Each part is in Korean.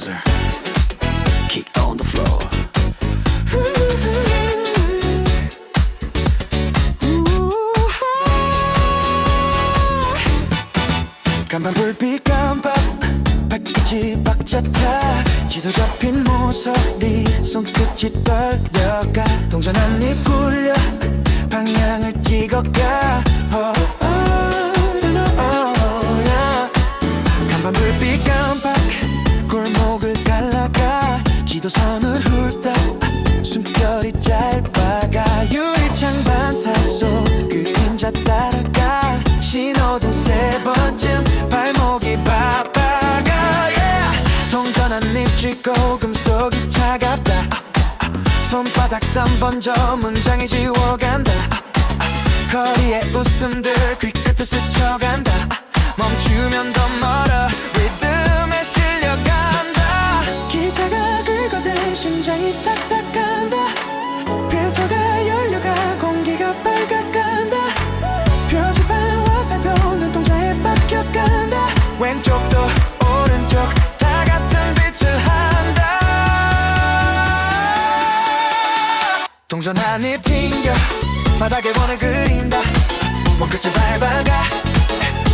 Razor. Kick on the floor. 간판 불빛 깜빡 발끝이 박자타 지도 접힌 모서리 손끝이 떨려가 동전 한 입 굴려 방향을 찍어가 간판 불빛 깜빡 골목을 갈라가 지도선을 훑다 숨결이 짧아가 유리창 반사 속 그림자 따라가 신호등 세 번쯤 발목이 바빠가 동전 한 입 쥐고 금속이 차갑다 손바닥 땀 번져 문장이 지워간다 거리의 웃음들 귀끝을 스쳐간다 멈추면 더 멀어 리듬에 실려간다 기타가 긁어대 심장이 탁탁한다 필터가 열려가 공기가 빨갛간다 표지판과 살펴 눈동자에 박혀간다 왼쪽도 오른쪽 다 같은 빛을 한다 동전 한 입 튕겨 바닥에 원을 그린다 원끝을 밟아가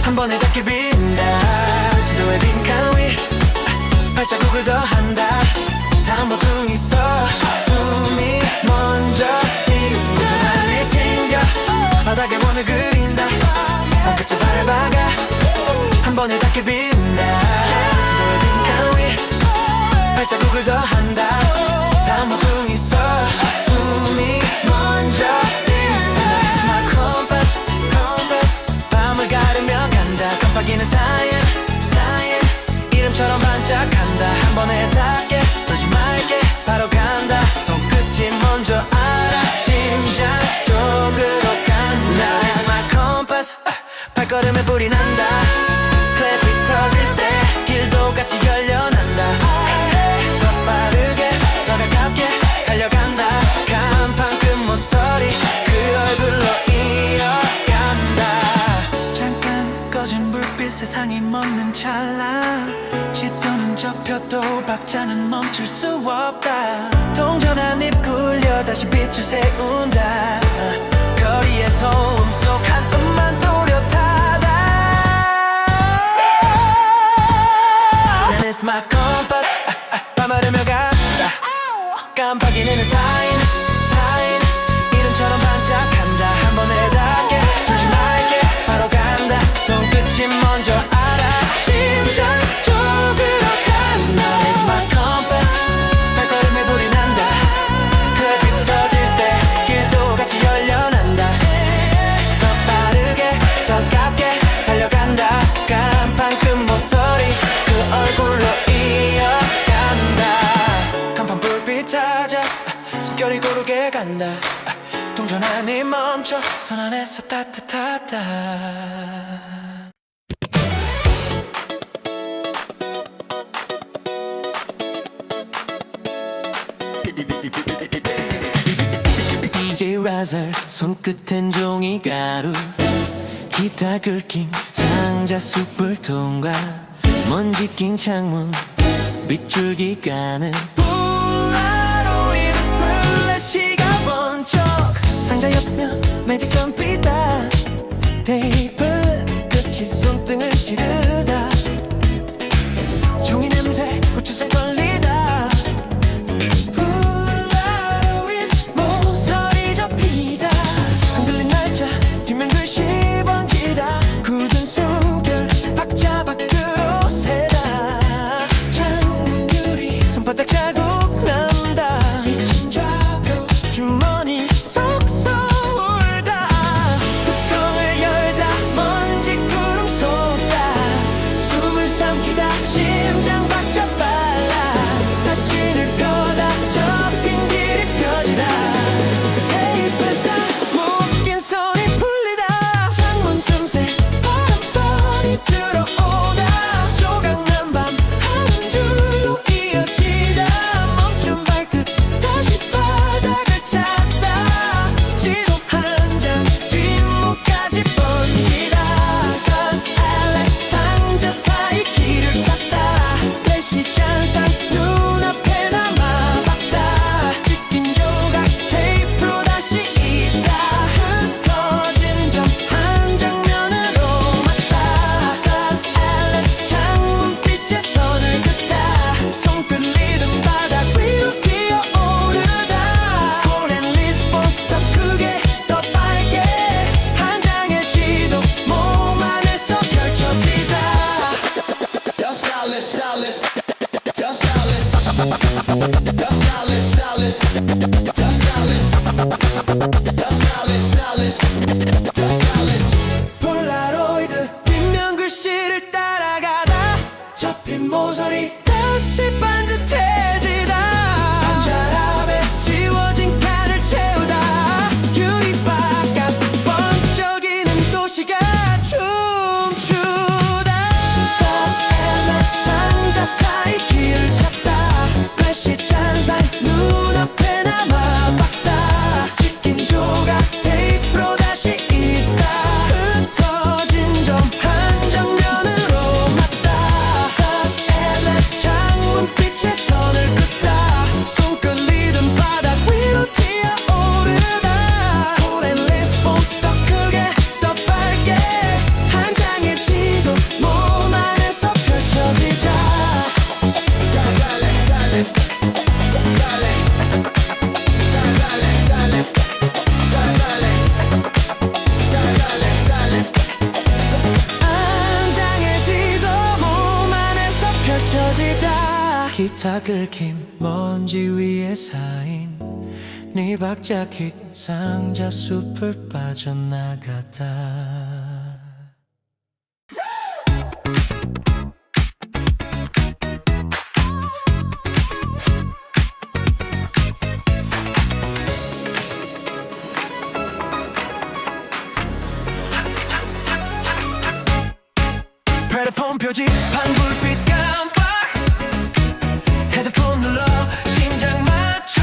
한 번에 닿게 빈다 지도에 빈칸 위 발자국을 더한다 다음 모퉁이 서 숨이 먼저 뛴다 동전 한 입 튕겨 바닥에 원을 그린다 원끝을 밟아가 한 번에 닿게 빈다 지도에 빈칸 위 발자국을 더한다 다음 모퉁이 서 숨이 먼저 뛴다 It's my compass, compass 밤을 가르며 간다 깜빡이는 사이엔 이름처럼 반짝한다 한 번에 닿게 돌지 말게 바로 간다 손끝이 먼저 알아 심장 쪽으로 간다 It's my compass 발걸음에 불이 난다 클랩이 터질 때 길도 같이 열려난다 더 빠르게 더 가깝게 달려간다 간판 그 모서리 그 얼굴로 이어간다 잠깐 꺼진 불빛 세상이 멎는 찰나 지도는 접혀도 박자는 멈출 수 없다 동전 한 입 굴려 다시 빛을 세운다 거리의 소음 속 한 음만 또렷하다 난 It's my compass 밤하르며 간다 깜빡이는 사인 이름처럼 반짝한다 한 번에 닿게 돌지 말게 바로 간다 손끝이 먼저 알아 심장 쪽으로 간다 It's my compass 발걸음에 불이 난다 클랩이 터질 때 길도 같이 열려난다 더 빠르게 더 가깝게 달려간다 간판 그 모서리 그 얼굴로 이어간다 간판 불빛 찾아 숨결이 고르게 간다 동전 한 입 멈춰 손 안에서 따뜻하다 DJ Razor 손끝엔 종이가루 기타 긁힌 상자 숯불 통과 먼지 낀 창문 빗줄기 가는 폴라로이드 플래시가 번쩍 상자 옆면 매직선 삐다 테이프 끝이 손등을 찌르다 종이 냄새 고추색 걸리다 폴라로이드 모서리 접히다 흔들린 날짜 뒷면 글씨 번지다 굳은 숨결 박자 밖으로 새다 창문 유리 손바닥 자국 난다 잊힌 좌표 주머니 속 쏟아 뚜껑을 열다 먼지 구름 쏟다 기타 긁힘 먼지 위에 쌓인 네 박자킥 상자 숲을 빠져나가다 헤드폰 표지판 불빛 깜빡 헤드폰 눌러 심장 맞춰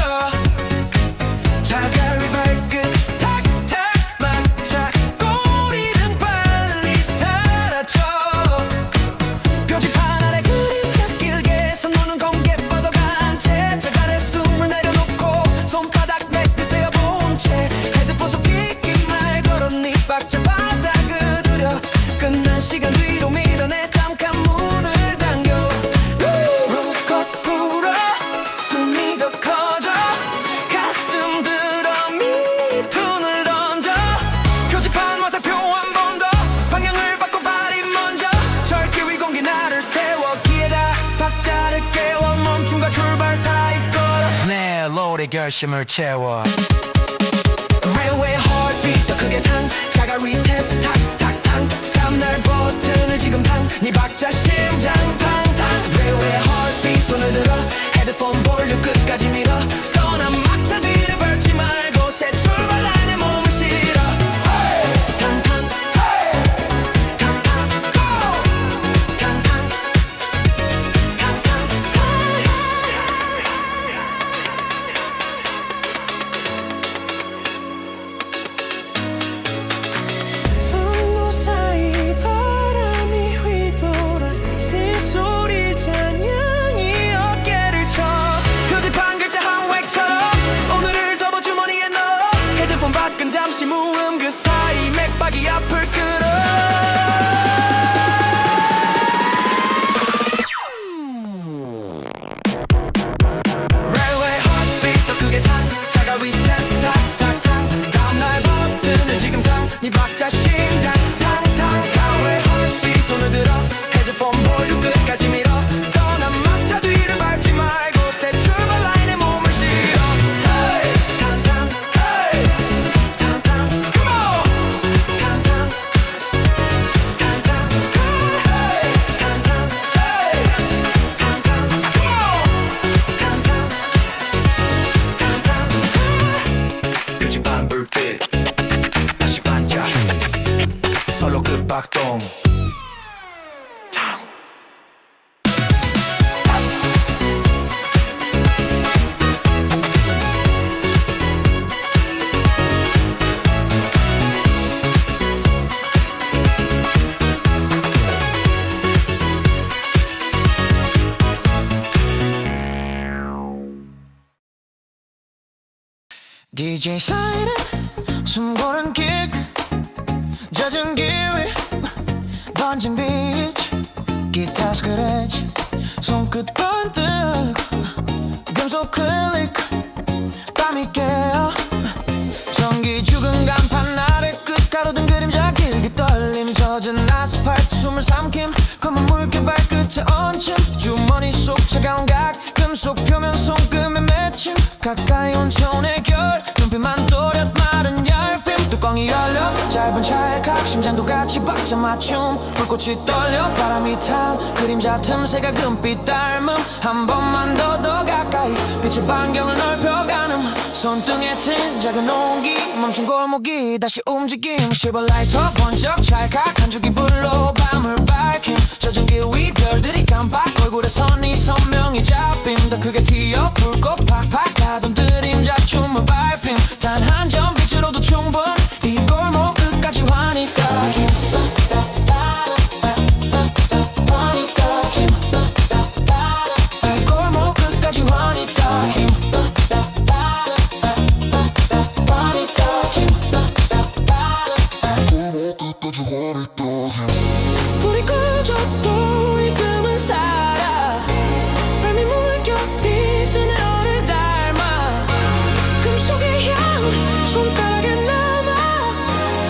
자갈이 발끝 탁탁 막차 꼬리는 빨리 사라져 표지판 아래 그림자 길게 손 노는 공개 뻗어간 채 자갈에 숨을 내려놓고 손바닥 맥비세어 본 채 헤드폰 속 깊게 말 걸어 네 박자 바닥 그들여 끝난 시간 뒤로 밀어내 깜깜 문을 당겨 롤컷 불어 숨이 더 커져 가슴 들어 미톤을 던져 표지판 화살표 한 번 더 방향을 바꿔 발이 먼저 절길 위 공기 나를 세워 기에다 박자를 깨워 멈춤과 출발 사이 걸어 내 롤의 결심을 채워 Railway heartbeat 더 크게 탕 자갈 위 스텝 탁탁탕 다음날 버튼을 지금 탕네 박자 심장 탕탕 Railway heartbeat 손을 들어 헤드폰 볼륨 끝까지 밀어 떠난 막차 뒤를 밟지 말고 새 출발 라인에 몸을 실어 탕탕 탕탕 고 탕탕 탕탕 선로 사이 바람이 휘돌아 새소리 잔향이 어깨를 쳐 표지판 글자 한 획처럼 오늘을 접어 주머니에 넣어 헤드폰 밖은 잠시 무음 그 사이 맥박이 앞을 끌어 Railway heartbeat 더 크게 탕 자갈 위 스텝 탁탁탕 다음날 버튼을 지금 탕네 박자 심장 탕탕 Railway heartbeat 손을 들어 헤드폰 볼륨 끝까지 밀어 떠난 막차 뒤를 밟지 말고 새 출발 라인에 몸을 실어 탕탕 탕탕 Come on 탕탕 탕탕 탕탕 탕탕 Come on 탕탕 탕탕 표지판 불빛 다시 반짝 선로 끝박동 DJ 사이렌 숨고른 킥 젖은 기위 던진 비치 기타 스크래치 손끝 번뜩 금속 클릭 땀이 깨어 전기 죽은 간판 아래 끝 가로등 그림자 길게 떨림 젖은 아스팔트 숨을 삼킴 검은 물결 발끝에 얹힘 주머니 속 차가운 각 금속 표면 손금에 맺힘 가까이 온 천의 결 눈빛만 또렷 마른 얇힘 뚜껑이 열려 짧은 찰칵 심장도 같이 박자 맞춤 불꽃이 떨려 바람이 탐 그림자 틈새가 금빛 닮음 한 번만 더 가까이 빛의 반경을 넓혀가는 손등에 튼 작은 온기 멈춘 골목이 다시 움직임 실버라이터 번쩍 찰칵 한 줄기 불로 밤을 밝힘 젖은 길 위 별들이 깜빡 얼굴에 선이 선명히 잡힘 더 크게 튀어 불꽃 팍팍 가던 들임자 춤을 밟힘 단 한 점 빛으로도 충분 이 골목 끝까지 환히 닿힘 환히 닿힘 이 골목 끝까지 환히 닿힘 환히 닿힘 불이 꺼져도 이 금은 살아 밤이 물결이 내 얼을 닮아 금속의 향 손가락에 남아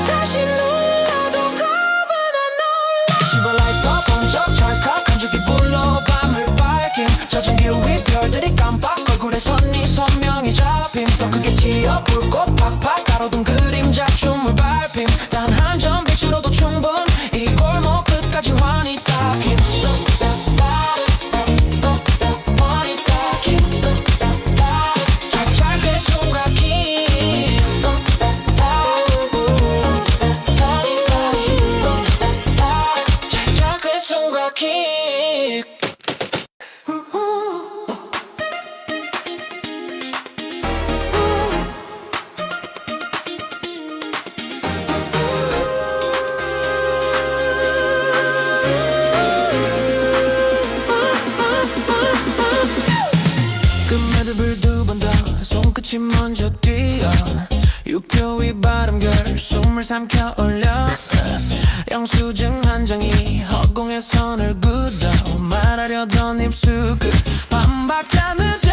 다시 눌러도 겁은 안 놀라 실버라이터 번쩍 찰칵 한 줄기 불로 밤을 밝힌 젖은 길 기어 불꽃 팍팍 가로등 그림자 춤을 밟힘 단 한 점 빛으로도 충분 이 골목 끝까지 환히 닿긴 환히 닿긴 짧게 손가긴 짧게 손가긴 끝매듭을 두 번 더 손끝이 먼저 뛰어 육교위 바람결 숨을 삼켜 올려 영수증 한 장이 허공에 선을 긋어 말하려던 입술 끝 반박자 늦어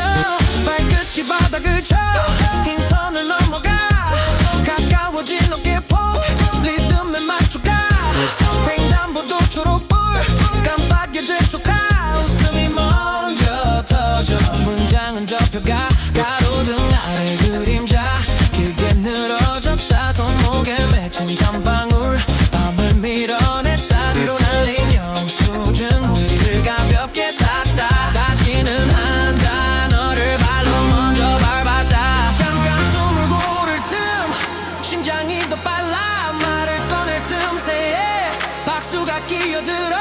발끝이 바닥을 쳐 흰 선을 넘어가 가까워진 어깨폭 리듬에 맞춰가 횡단보도 초록불 깜빡여 재촉하 웃음이 먼저 터져 문장은 접혀가 가로등 아래 그림자 길게 늘어졌다 손목에 맺힌 땀방울 밤을 밀어냈다 뒤로 날린 영수증 위를 가볍게 닦다 다시는 한 단어를 발로 먼저 밟았다 잠깐 숨을 고를 틈 심장이 더 빨라 말을 꺼낼 틈새에 박수가 끼어들어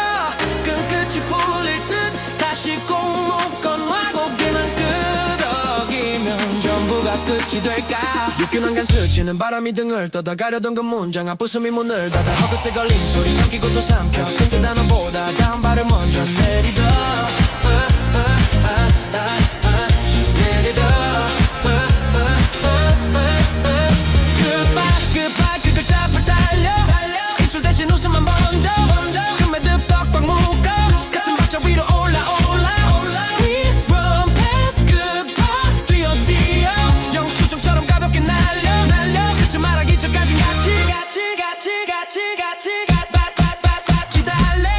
끈끝이 풀릴 듯 다시 꼭 묶어놔 고개만 끄덕이면 전부가 끝이 될까 육균한간 스치는 바람이 등을 떠다 가려던 그 문장 앞웃음이 문을 닫아 허벅지 걸린 소리 삼키고 또 삼켜 끝의 단어보다 다음 발을 먼저 내리더 내리더 끝발 그 글자 앞을 달려 입술 대신 웃음만 번져 끝매듭 떡방 묶어 같은 박자 위로 올라 We run past goodbye 뛰어 영수증처럼 가볍게 날려 끝을 말하기 전까지 같이 달래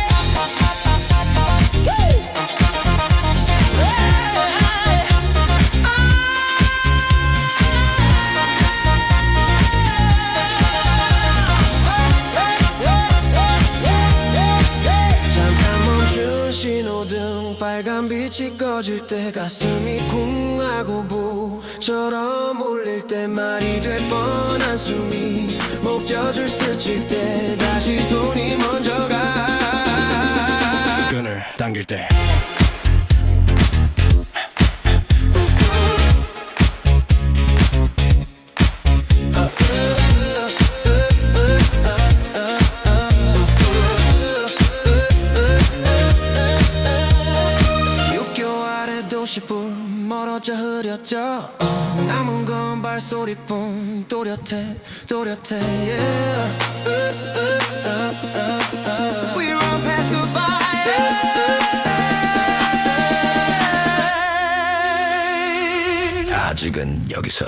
잠깐 멈춘 신호등 빨간 빛이 꺼질 때 가슴이 쿵하고 부처럼 울릴 때 말이 될 뻔한 숨이 목젖을 스칠 때 다시 손이 먼저 가 끈을 당길 때 육교 아래 도시불 멀어져 흐렸죠 남은 건 발소리뿐 또렷해 yeah. We run past goodbye 아직은 여기서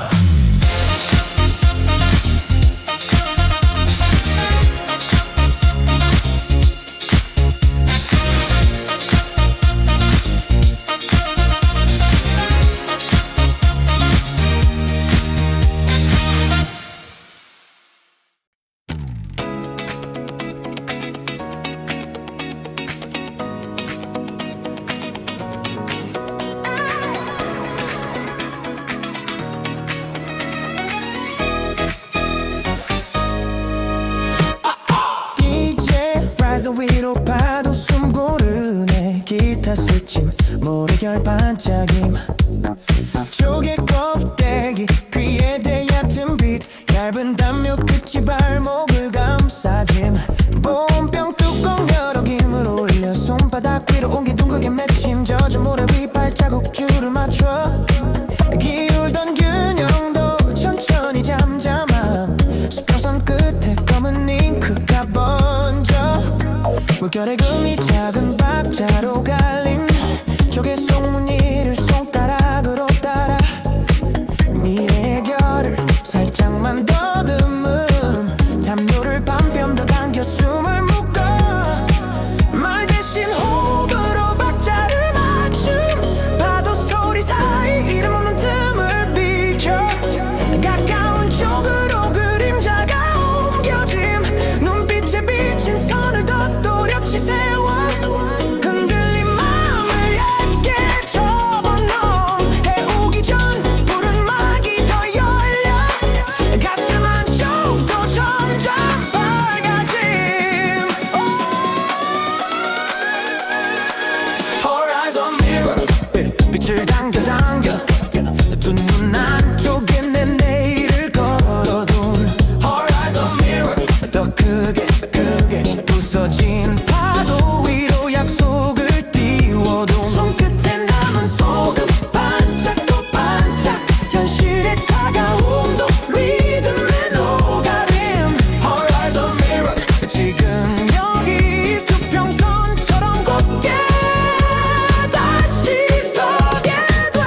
위로 파도 숨 고르네 기타 스침 모래결 반짝임 조개 껍데기 귀에 대얕은 빛 얇은 담요 끝이 발목을 감싸짐 보온병 뚜껑 열어 김을 올려 손바닥 위로 옮기 둥글게 맺힘 젖은 모래 위 발자국 줄을 맞춰 기울던 균형도 천천히 잠잠함 수평선 끝에 검은 잉크가 번져 물결의 금이 작은 박자로 갈림 조개 속 무늬를 손가락으로 따라 미래의 결을 살짝만 더듬음 담요를 반뼘 더 당겨 숨을 묶어 말 대신 호흡으로 박자를 맞춤 파도 소리 사이 이름 없는 틈을 비켜 크게 부서진 파도 위로 약속을 띄워도 손끝에 남은 소금 반짝 또 반짝 현실의 차가움도 리듬에 녹아림 Horizon mirror 지금 여기 수평선처럼 곧게 다시 서게 돼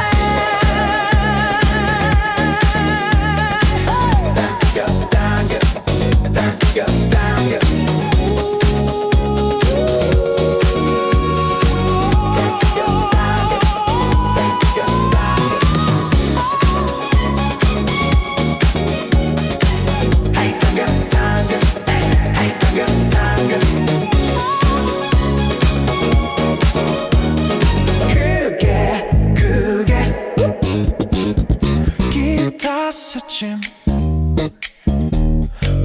당겨 당겨 당겨 그게 기타 스침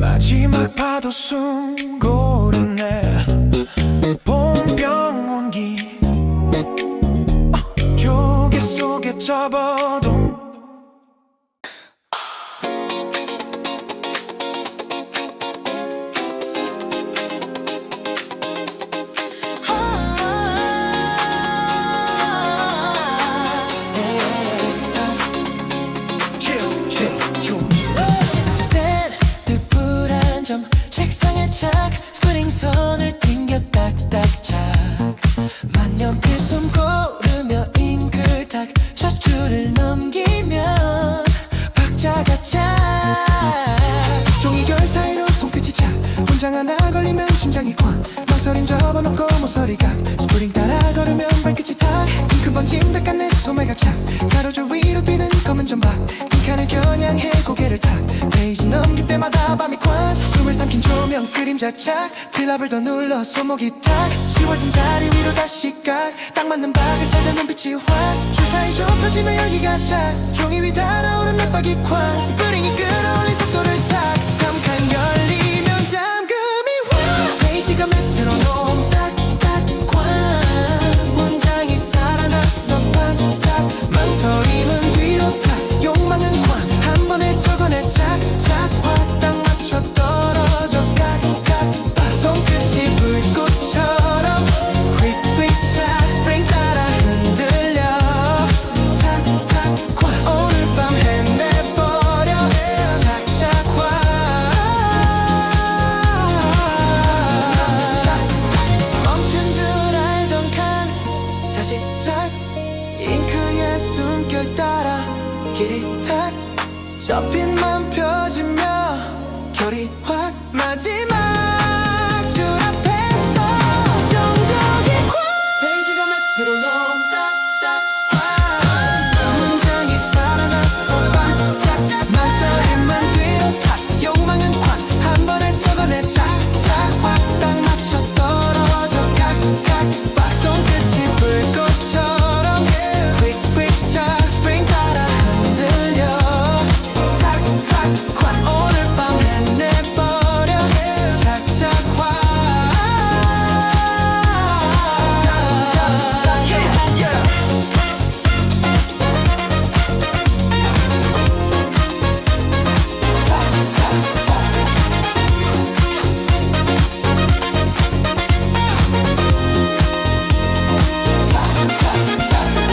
마지막 파도 숨 고르네 봄병 온기 조개 속에 접어도 스탠드 불안정 책상에 착 스프링선을 튕겨 딱딱착 만년필 숨 고르며 잉글탁 첫 줄을 넘기면 박자가 착 종이 결 사이로 손끝이 착 문장 하나 걸리면 심장이 쾅 망설임 접어놓고 모서리가 스프링 따라 걸으면 발끝이 탁 잉크 번짐 닦아내 소매가 착 가로줄 위로 뛰는 검은 점박 빈칸을 겨냥해 고개를 탁 페이지 넘길 때마다 밤이 쾅 숨을 삼킨 조명 그림자 착 필라블 더 눌러 손목이 탁 지워진 자리 위로 다시 깍딱 맞는 박을 찾아 눈빛이 확 주사위 좁혀지면 열기가 착 종이 위 달아오른 맥박이 쾅 스프링이 끌어올린 속도를 탁 탐칸 열리면 잠금이 확 페이지가 메트로놈 딱딱 쾅 문장이 살아났어 반짝 망설임은 뒤로 탁 욕망은 쾅 한 번에 적어내 착착 확 딱 맞춰 떨어져 깍깍 손끝이 불꽃처럼 휙휙착 스프링 따라 흔들려 탁탁 쾅 오늘 밤 해내버려 착착 확 멈춘 줄 알던 칸 다시 짝 잉크의 숨결 따라 길이 탁 접힌만 펴지며 결이 확 마지막 줄 앞에서 정적이 콱 페이지가 메트로놈 딱딱 콱 문장이 살아났어 반짝 망설임은 뒤로 탁 욕망은 콱 한 번에 적어내 착착 확 딱 맞춰 떨어져 깍깍 손끝이 불꽃처럼 휙휙착 스프링 따라 흔들려 탁탁 콱 오늘 밤 해내버려 착착 확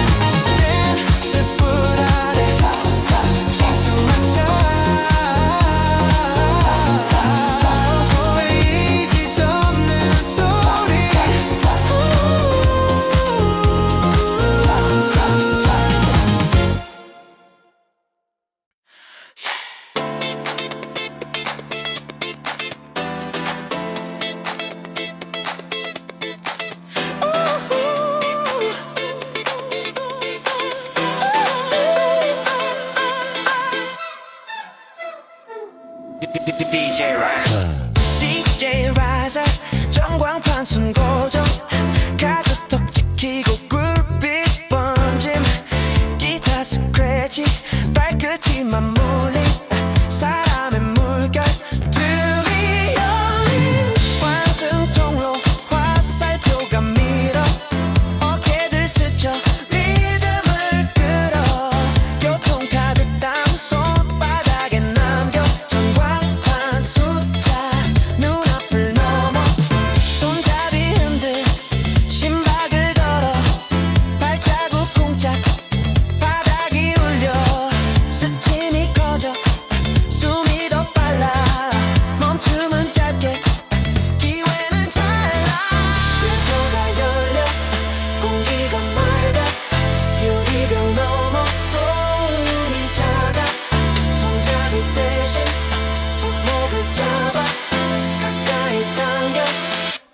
스탠드 불 아래 숨 막혀 보이지도 않는 소리 DJ Raza 전광판 순 고정 가득 찍히고 굴빛 번짐 기타 스크래치 발끝이 맞물린 사람의 물결 틈이 열린 환승통로 화살표가 밀어 어깨들 스쳐 리듬을 끌어 교통카드 땅 손바닥에 남겨 전광판 숫자 눈앞을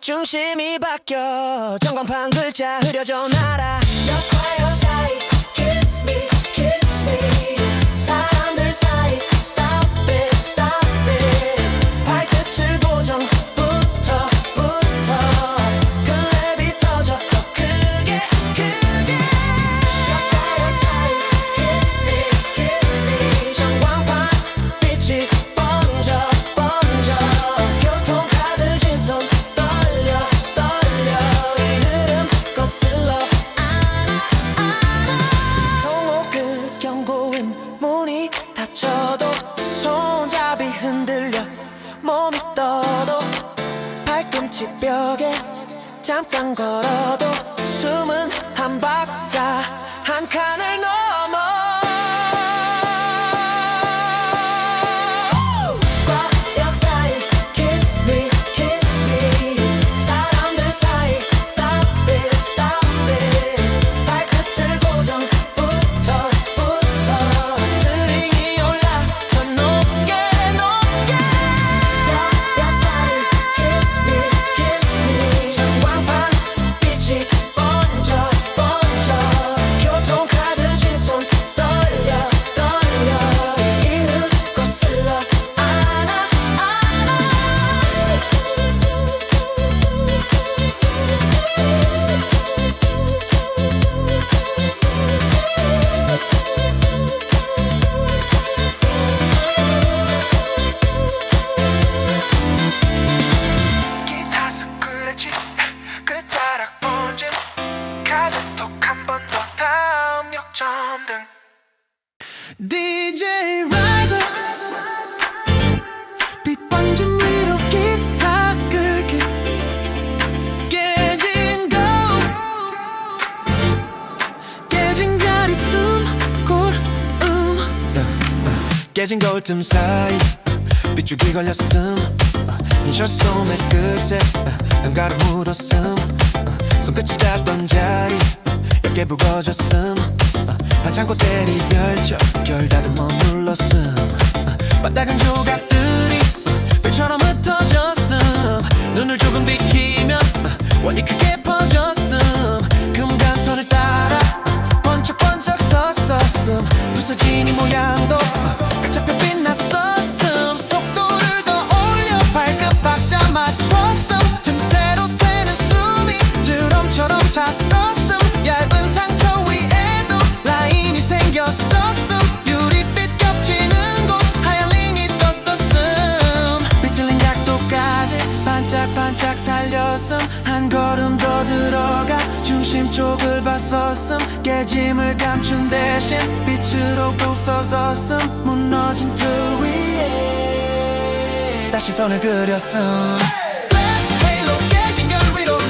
중심이 바뀌어 전광판 글자 흐려져 날아 역과역 사이 Kiss me, kiss me 사람들 사이 Stop it, stop it 발끝을 고정부터 클랩이 터져 더 크게 역과역 사이 Kiss me, kiss me 전광판 빛이 번져 교통카드 쥔 손 떨려 이 흐름 거슬러 성호 끝 경고음 문이 닫혀도 손잡이 흔들려 몸이 떠도 발꿈치 벽에 잠깐 걸어도 숨은 한 박자 한 칸을 넘어 과역 사이 Kiss me, kiss me 사람들 사이 Stop it, stop it 발끝을 고정부터 스트링이 올라 더 높게 과역 사이 Kiss me, kiss me 전광판 빛이 번져 교통카드 쥔 손 떨려 이름 거슬러 안아 기타 스크래치 끝자락 번짐 카드 톡 한 번 더 다음 역점 등 DJ Riser 빛 번짐 위로 기타 끌기 깨진 거 깨진 자리 숨고름 깨진 거울 틈 사이 빗줄기 걸렸음 인셔 소매 끝에 응가를 물었음 손끝이 닿던 자리 얇게 부거졌음 반창고 때리 펼쳐 결 다듬어 눌렀음 바닥은 조각들이 별처럼 흩어졌음 눈을 조금 비키면 원이 크게 퍼졌음 금강선을 따라 번쩍번쩍 섰었음 부서진 이 모양도 까짝펴 빛났었음 속도를 더 올려 발끝 박자 맞췄음 틈새로 새는 숨이 드럼처럼 찼었음 얇은 상처 위에도 라인이 생겼었음 유리빛 겹치는 곳 하얀 링이 떴었음 비틀린 각도까지 반짝반짝 살렸음 한 걸음 더 들어가 중심 쪽을 봤었음 깨짐을 감춘 대신 빛으로 부서졌음 무너진 틀 위에 다시 선을 그렸음 Glass halo 깨진 결 위로 링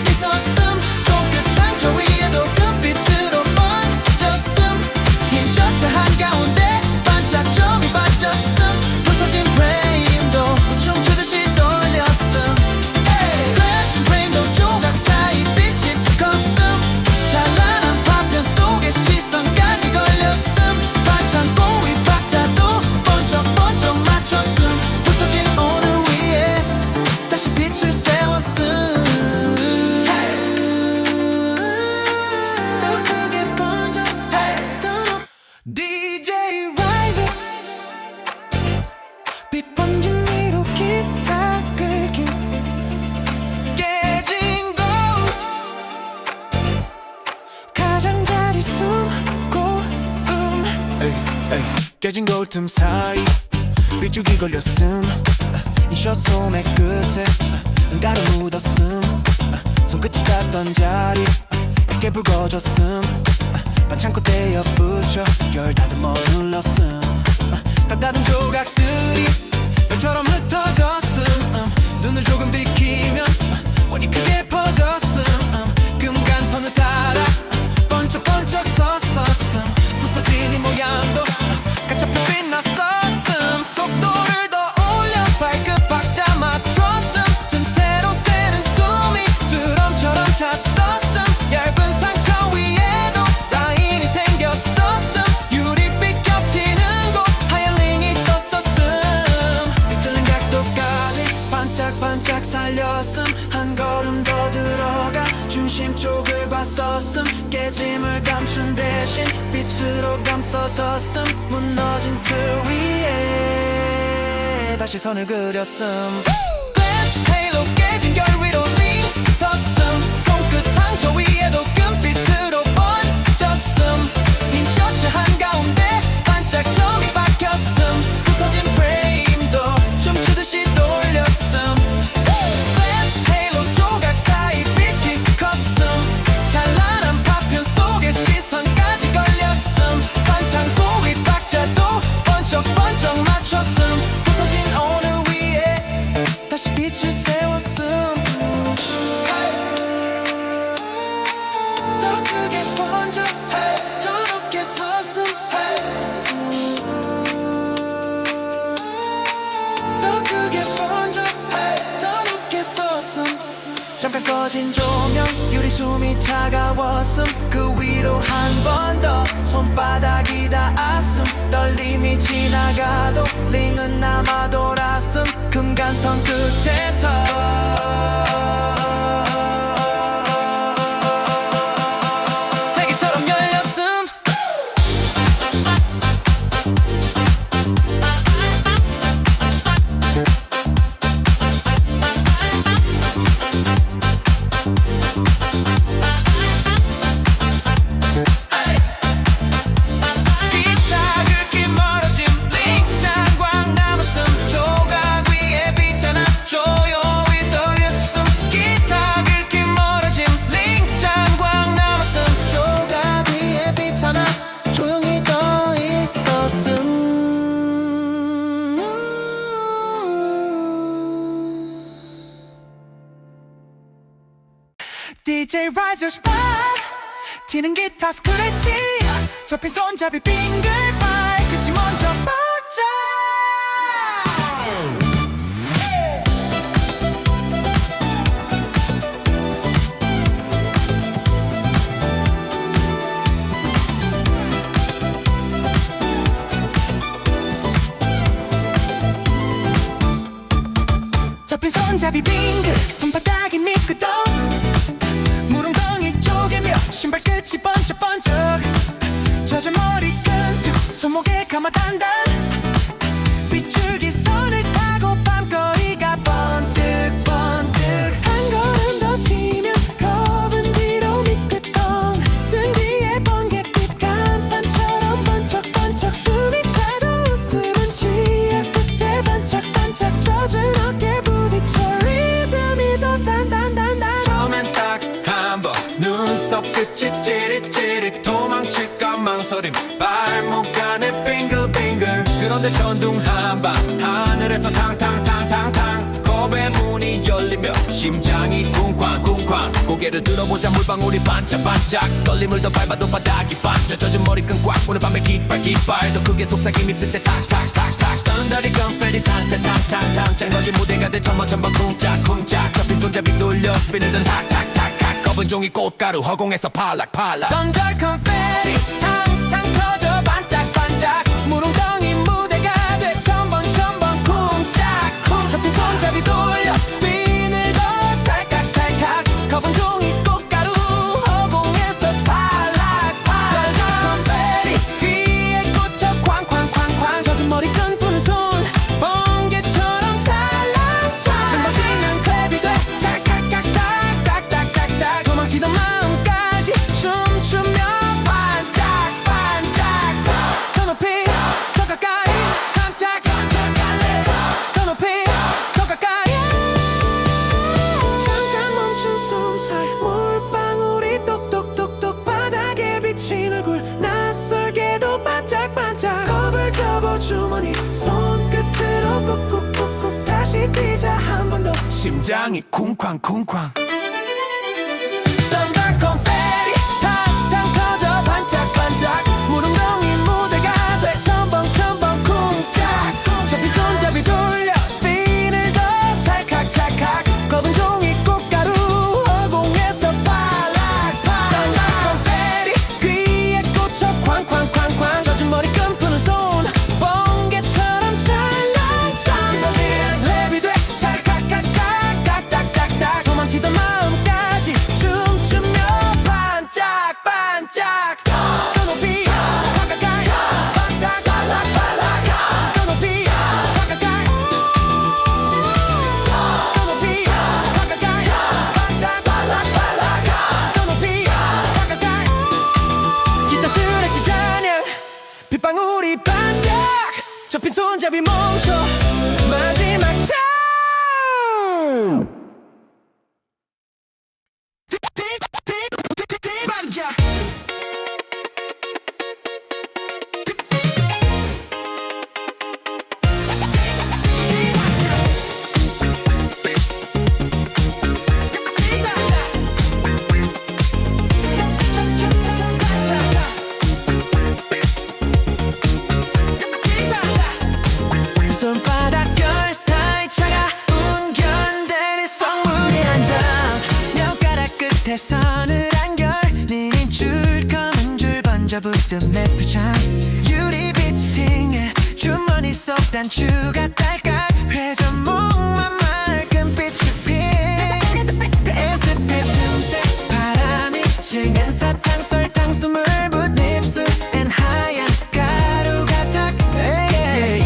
있었음 손끝 상처 위에도 끝빛으로 번졌음 흰 셔츠 한가운데 반짝점이 반졌음 부서진 프레임도 춤추듯이 돌렸음 Glass 프레임도 조각 사이 빛이 컸음 찬란한 파편 속에 시선까지 걸렸음 반창고 위 박자도 번쩍번쩍 맞췄음 부서진 오늘 위에 다시 빛을 세웠음 더 크게 번져 더 높 DJ Riser 빛 번진 위로 기타 끌기 깨진 거 가장자리 숨고음 깨진 거울 틈 사이 빗줄기 걸렸음 인셔 소매 끝에 응가를 묻었음 손끝이 닿던 자리 얇게 붉어졌음 반창고 떼어 붙여 결 다듬어 눌렀음 각다른 조각들이 별처럼 흩어졌음 눈을 조금 비키면 원이 크게 퍼졌음 금간선을 따라 번쩍번쩍 섰었음 부서진 이 모양도 까짝펴 빛났었음 속도를 더 올려 발끝 박자 맞췄음 틈새로 새는 숨이 드럼처럼 찼었음 얇은 상처 위에도 라인이 생겼었음 유리빛 겹치는 곳 하얀 링이 떴었음 비틀린 각도까지 반짝반짝 살렸음 한 걸음 더 들어가 중심 쪽을 봤었음 깨짐을 감춘 대신 빛으로 감싸섰음 무너진 틀 위에 다시 선을 그렸음 Glass halo 깨진 결 위로 링 섰음 손끝 상처 위에도 끈빛으로 번졌음 흰 셔츠 한가운데 반짝점이 박혔음 부서진 프레임도 춤추듯이 돌렸음 Glass halo 조각 사이 빛이 컸음 찬란한 파편 속에 시선까지 걸렸음 반창고 위 박자도 번쩍번쩍 맞췄음 부서진 오늘 위에 다시 빛을 세웠음 더 크게 번져 더 높게 섰음 더 크게 번져 더 높게 섰음 잠깐 꺼진 조명 유리 숨이 차가웠음 그 위로 한 번 더 손바닥이 닿았음 떨림이 지나가도 링은 남아 돌았음 금간선 끝에서 세계처럼 열렸음 기타 긁기 멀어짐 링 장광 남았음 조각 위에 빛하나 조용히 떨렸음 기타 긁기 멀어짐 링 장광 남았음 조각 위에 빛하나 조용히 떠 있었음 DJ Rise Your Spot 튀는 기타 스크래치 접힌 손잡이 빙글발 끝이 먼저 박자 접힌 손잡이 빙글 손바닥이 미끄덩 무릉덩이 쪼개며 신발 끝이 번쩍번쩍 젖은 머리끈 툭 손목에 감아 단단 빗줄기 선을 타고 밤거리가 번뜩번뜩 한 걸음 더 튀면 겁은 뒤로 미끄덩 등 뒤에 번갯빛 간판처럼 번쩍번쩍 숨이 차도 웃음은 치아 끝에 반짝반짝 젖은 어깨 부딪혀 리듬이 더 단단단단 처음엔 딱 한 번 눈썹 끝이 찌릿찌릿 도망칠까 망설임 발목 안에 빙글빙글 그런데 천둥 한방 하늘에서 탕탕탕탕탕 겁의 문이 열리며 심장이 쿵쾅쿵쾅 고개를 들어보자 물방울이 반짝반짝 떨림을 더 밟아도 바닥이 반짝 젖은 머리끈 꽉 오늘 밤에 깃발 더 크게 속삭임 입술 때 탁탁탁탁 떠는 다리 건페리 탕탕탕탕탕 짱거진 무대가 돼 첨벙첨벙 쿵짝쿵짝 접힌 손잡이 돌려 스피를 든 탁탁탁탁 검은 종이 꽃가루 허공에서 팔락팔락 Thunder confetti 탕탕 터져 반짝반짝 무릉덩이 무대가 돼 첨벙첨벙 쿵짝쿵 접힌 손잡이 돌려 스핀을 더 찰칵찰칵 검은 종이 꽃가루 허공에서 팔락팔락 confetti 귀에 꽂혀 쾅쾅쾅쾅 젖은 머리끈 푸는 손 번개처럼 찰랑찰랑 승부시는 클랩이 돼 찰칵깍깍깍깍깍깍 도망치던 마음까지 춤추며 반짝반짝 더 높이 더 가까이 컨택 더 높이 더 가까이 잠깐 멈춘 숨살 물방울이 똑똑똑똑 바닥에 비친 얼굴 낯설게도 반짝반짝 겁을 접어 주머니 손끝으로 꾹꾹꾹꾹 다시 뛰자 한 번 더 심장이 쿵쾅쿵쾅 Thunder confetti 탕탕 터져 반짝반짝 무릉덩이 무대가 돼 첨벙첨벙 쿵짝쿵 접힌 손잡이 돌려 스핀을 더 찰칵찰칵 검은 종이 꽃가루 허공에서 팔락팔락 Thunder confetti 귀에 꽂혀 쾅쾅쾅쾅 젖은 머리끈 푸는 손 번개처럼 찰랑찰랑 랩이 돼 찰칵깍깍깍깍깍깍 고추가 딸깍 회전목만 맑은 빛이 핀 에스피 틈새 바람이 식은 사탕 설탕 스물 붓 입술엔 하얀 가루가 탁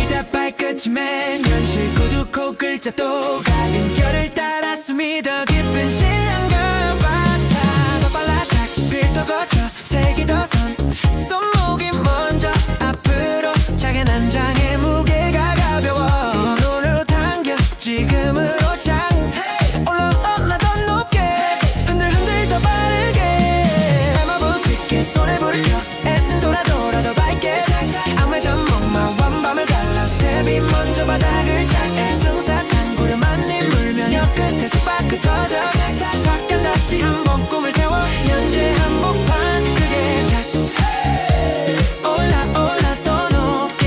이다 발끝이 맨 현실 구두 코글자도 가는 결을 따라 숨이 더 깊은 시간과 바타 더 빨라 탁 빌도 거쳐 색이 더 선 손목이 먼저 앞으로 작은 한 장의 무게가 가벼워 눈으로 당겨 지금으로 장 올라 더 높게 흔들 더 빠르게 마법있게 손에 불을 켜 앤 돌아 더 밝게 아무의 전목만 원밤을 갈라 스텝이 먼저 바닥을 착 숭사탕 구름 한입 물면 혀 끝에 스파크 터져 탁간 다시 한번 꿈을 태워 현재 한복판 크게 착 올라 더 높게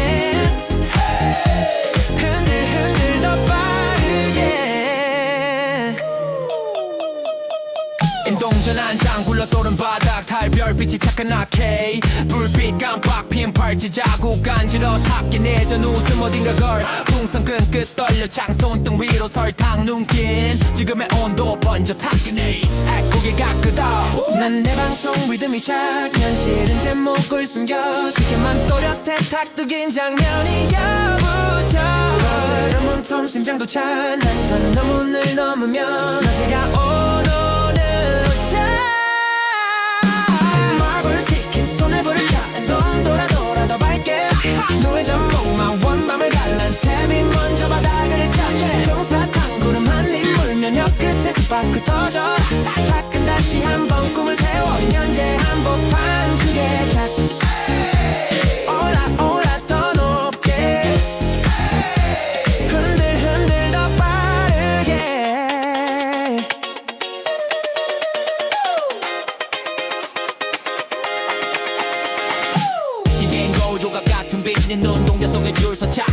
흔들 더 빠르게 인동전 한 장 굴러도는 바닥 달별빛이 착한 아케이 불빛 깜빡 핀 팔찌 자국 간지러 탁게 내전 웃음 어딘가 걸 풍선 끈끝 떨려 장손등 위로 설탕 눈낀 지금의 온도 번져 탁기네 고개가 끄덕 난 내 방송 리듬이 착 현실은 제목을 숨겨 그게만 또렷해 탁 뜨긴 장면이 여부져 오늘은 몸통 심장도 찬한 너문을 넘으면 어제가 오늘로 차 마블 티켓 손에 불을 켜넌 돌아 더 밝게 너의 전목만 원밤을 갈란 스텝이 먼저 바닥을 착해 송사탕 구름 한입 물면 혀 끝에 스파크 터져 탁은 다시 한번 꿈을 태워 현재 한복판 크게 착 올라 더 높게 흔들 더 빠르게 이게 고조각 같은 빛인 눈동자 속에 줄서 착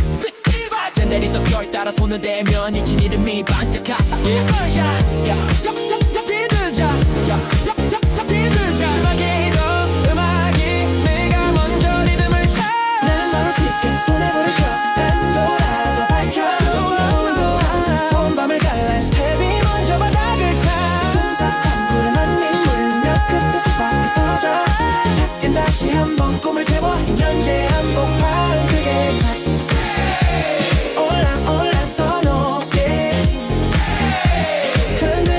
짠내리서 별 따라 손을 대면 잊힌 이름이 반짝하 음악이 내가 먼저 리듬을 차 나는 바로 티켓 손에 불을 켜 난 돌아 더 밝혀 온밤을 갈라 스텝이 먼저 바닥을 타 솜사탕 구름 한입 물며 끝에 스파크 터져 탁은 다시 한번 꿈을 태워 현재 한복판 크게 착 올라 더 높게 흔들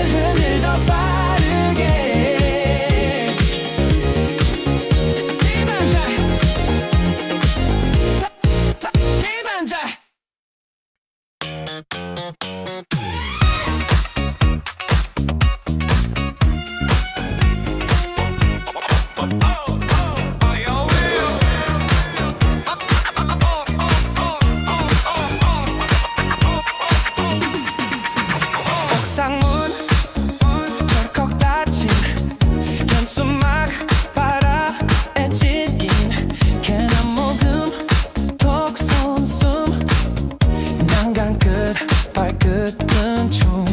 더 빠르게 대반자 옥상문 철컥 닫힌 현수막 바라에 찢긴 괜한 모금 톡손숨 난간 끝 발끝은 춤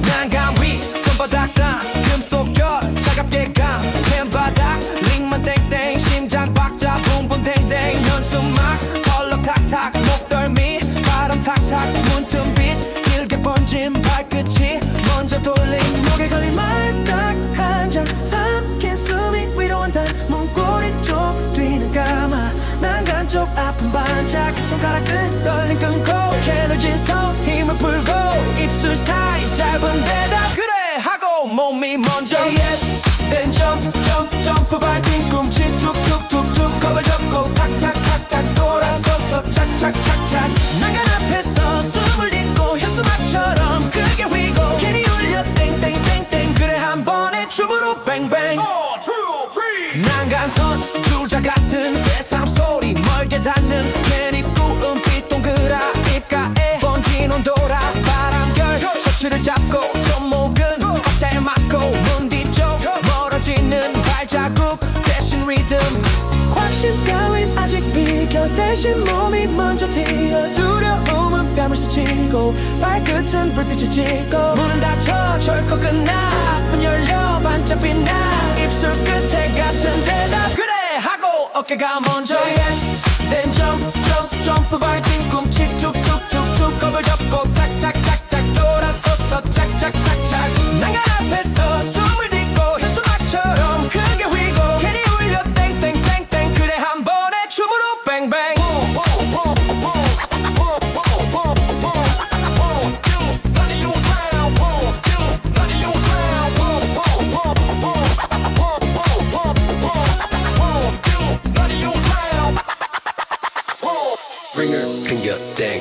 난간 위 손바닥 땅 금속결 차갑게 감 펜바닥 링만 땡땡 심장 박자 붕붕 땡땡 현수막 펄럭 탁탁 목덜미 바람 탁탁 문틈빛 길게 번진 발끝이 먼저 돌린 목에 걸린 말딱 한장 삼킨 숨이 위로 한단 문고리 쪽 뒤는 감아 난간 쪽 아픈 반짝 손가락 끝 떨림 끊고 캐널진 손 힘을 풀고 입술 사이 짧은 데다 그래 하고 몸이 먼저 yes then 점프 밟힌 꿈치 툭툭툭툭 겁을 접고 탁탁탁탁 돌아서서 착착착착 난간 앞에서 숨을 딛고 현수막처럼 크게 휘고 괜히 울려 땡땡땡땡 그래 한 번에 춤으로 뱅뱅 난간선 주자 같은 새삼 소리 멀게 닿는 괜히 꾸은빛 동그라 입가에 번진 온도라 바람결 셔츠를 잡고 손목은 박자에 맞고 문 뒤쪽 멀어지는 발자국 대신 리듬 확신 따윈 아직 비겨 대신 몸이 먼저 튀어 두려움은 뺨을 스치고 발끝은 불빛을 찍고 문은 닫혀 철컥 끝나 문 열려 반짝 빛나 입술 끝에 같은 데다 그래 하고 어깨가 먼저 yes then 점프 밟힌 꿈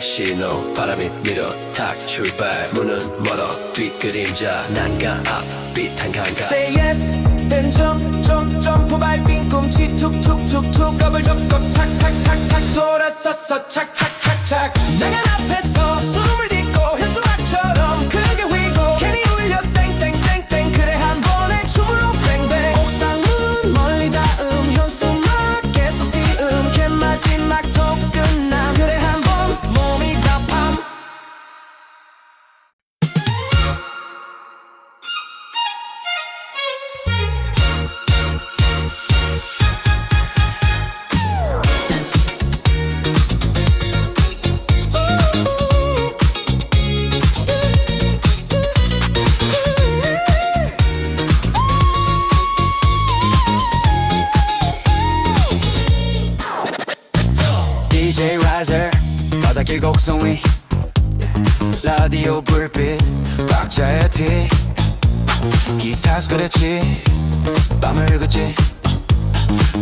신호 바람이 밀어 탁 출발 문은 멀어 뒷그림자 난가 앞빛한 강가 Say yes then 점프 밟힌 꿈치 툭툭툭툭 겁을 접고 탁탁탁탁 돌아서서 착착착착 나간 앞에서 숨을 딛고 현수막처럼 크게 휘고 괜히 울려 땡땡땡땡 그래 한 번에 춤으로 뱅뱅 옥상문 멀리 닿음 현수막 계속 띄움 걔 마지막 톡 끝남 그래 한 번 몸이 다팜 DJ Riser 바닷길 곡성 위 라디오 불빛 박자의 티 기타 스크래치 밤을 긋지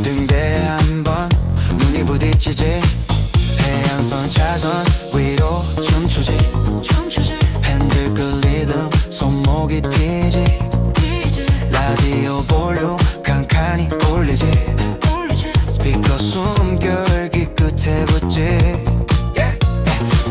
등대에 한번 눈이 부딪히지 해안선 차선 위로 춤추지 핸들 끌리듬 손목이 뛰지 라디오 볼륨 칸칸이 올리지 스피커 숨결기 끝에 붙지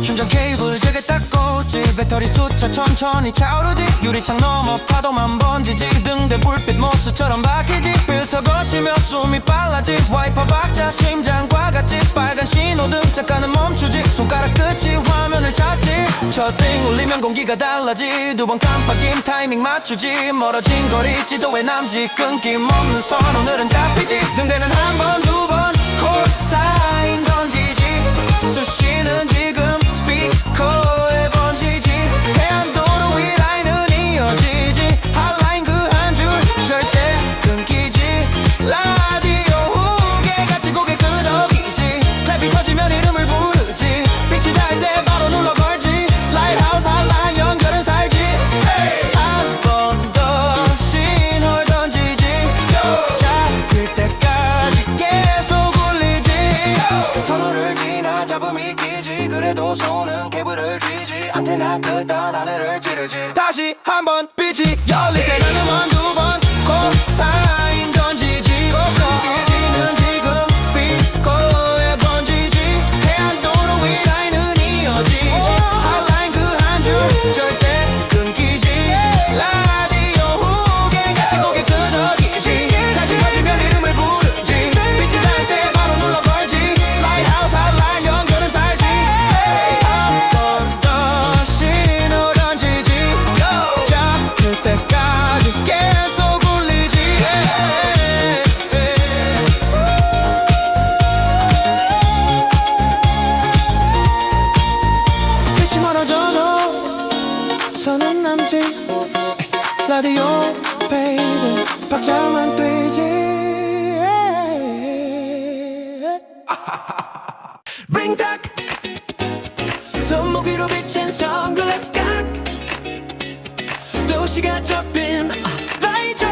충전 케이블 제게 딱 꽂지 배터리 숫자 천천히 차오르지 유리창 넘어 파도만 번지지 등대 불빛 모습처럼 바뀌지 필터 거치며 숨이 빨라지 와이퍼 박자 심장과 같이 빨간 신호등 잠깐은 멈추지 손가락 끝이 화면을 찾지 첫띵 울리면 공기가 달라지 두 번 깜빡임 타이밍 맞추지 멀어진 거리 지도에 남지 끊김없는 선 오늘은 잡히지 등대는 한 번 두 번 콜 사인 던지지 수시는 지금 스피커에 번지지 해안도로 위 라인은 이어지지 핫라인 그 한 줄 절대 끊기지 라디오 후계 같이 고개 끄덕이지 클랩이 터지면 이름을 부르지 빛이 달 때 바로 눌러 걸지 라이트하우스 핫라인 연결은 살지 한 번 더 신호를 던지지 잡힐 때까지 계속 울리지 터널을 지나 잡음이 끼지 그래도 손은 케이블을 쥐지 안테나 끝단 하늘을 찌르지 다시 한번 빛이 열릴 때는 한 두 번 콜 사인 던지지 수시는 지금 스피커에 번지지 해안도로 위 라인은 이어지지 핫라인 그 한 줄 절대 끊기지 라디오 후계 같이 고개 끄덕이지 다시 터지면 이름을 부르지 빛이 날 때 바로 눌러 걸지 라이트하우스 핫라인 연결은 살지 한 번 더 신호 던지지 잡힐 때까지 계속 울리지 빛이 멀어져도 선은 남지 라디오 페이드 박자만 뛰지 링닥 손목 위로 비친 선글라스 각 도시가 접힌 라이저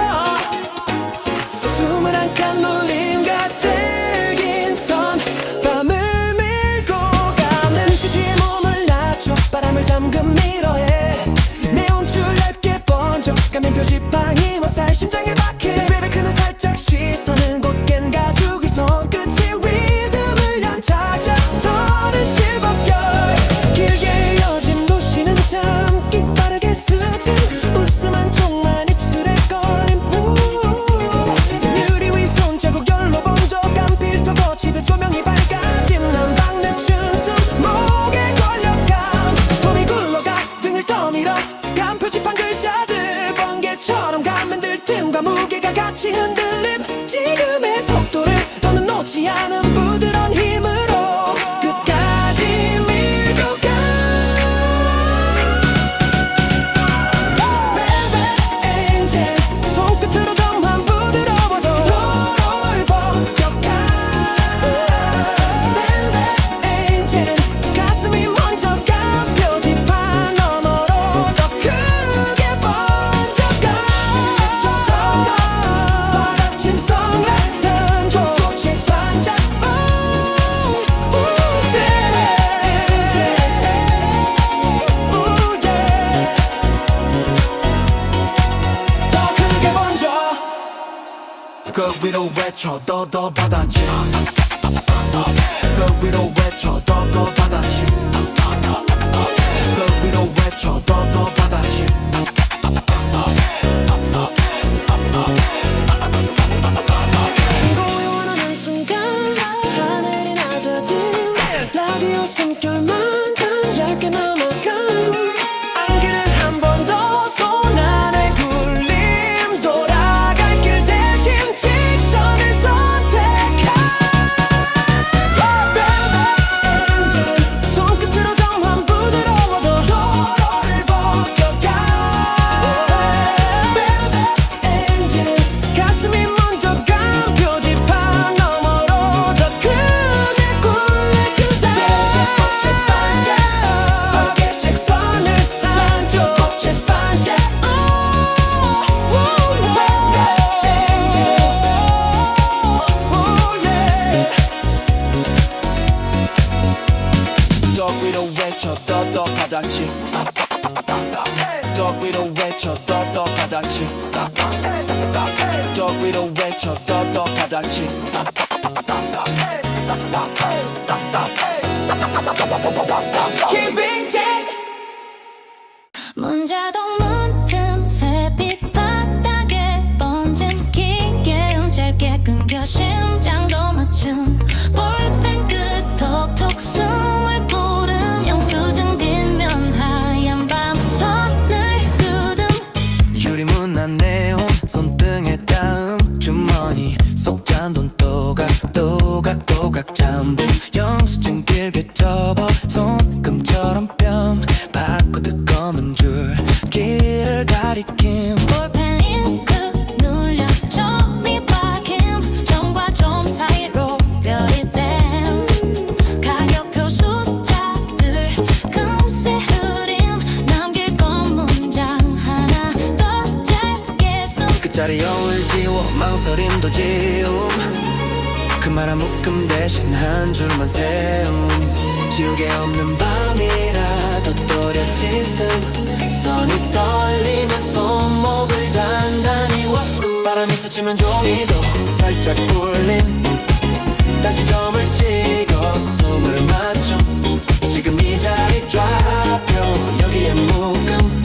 숨을 한 칸 놀림 같은 긴 선 밤을 밀고 가는 시티의 몸을 낮춰 바람을 잠금 미러에 네온줄 얇게 번져 가면 표지판이 못살 심장에 박혀 베베크는 살짝 시선은 곧겐 가죽이 손끝이 리듬을 연착자 서는 실밥결 길게 이어진 도시는 참기 빠르게 스친 웃음 한 쪽만 입술에 걸린 유리 위 손자국 열로 번져 간 필터 거치듯 조명이 밝아짐 난 박내 춘숨 목에 걸려감 봄이 굴러가 등을 떠밀어 간 표지판 글자들 번개처럼 가면들 틈과 무게가 같이 흔들림 지금의 속도를 더는 놓지 않은 부드러운 힘으로 끝까지 밀고 가 Velvet Angel 손끝으로 좀만 부드러워도 롤 벗겨가 Velvet Angel 가슴이 먼저 가 표지판 너머로 더 크게 번져가 저 더 바닥친 선 그 위로 외쳐 더 받아치 그 위로 외쳐 더 받아치 그 위로 외쳐 더 받아치 고요한 한순간 하늘이 낮아진 라디오 숨결만큼 얇게 넘어간 안기를 한 번 더 손안에 굴림 돌아갈 길 대신 직선을 선택한 엔진 손끝으로 정말 부드러워도 도로를 벗겨가 엔진 가슴이 먼저 간 표지판 너머로 더 크게 꿈을 꾼다 꽃에 반짝 빨개 책선을 산죠 꽃에 반짝 더 위로 외쳐 더 바닥치 더 위로 외쳐 더 바닥치 더 위로 외쳐 더 바닥치 Giving deck 문자동 문틈 새빛 바닥에 번진 기계음 짧게 끊겨 심장도 맞춤 볼펜 끝 톡톡 숨을 고름 영수증 뒷면 하얀 밤 선을 그듬 유리문 안내온 손등에 닿음 주머니 속 잔돈 또각 잠든 영수증 길게 접어 손금처럼 뺨 바꾸듯 검은 줄 길을 가리킴 볼펜 잉크 눌려 점이 박힘 점과 점 사이로 별이 됨 가격표 숫자들 금세 흐림 남길 건 문장 하나 더 짧게 쓴 끝자리 영을 지워 망설임도 지움 그 말 한 묶음 대신 한 줄만 세움 지우개 없는 밤이라도 또렷치슴 선이 떨리면 손목을 단단히 바람이 스치면 종이도 살짝 울림 다시 점을 찍어 숨을 맞춰 지금 이 자리 좌표 여기에 묶음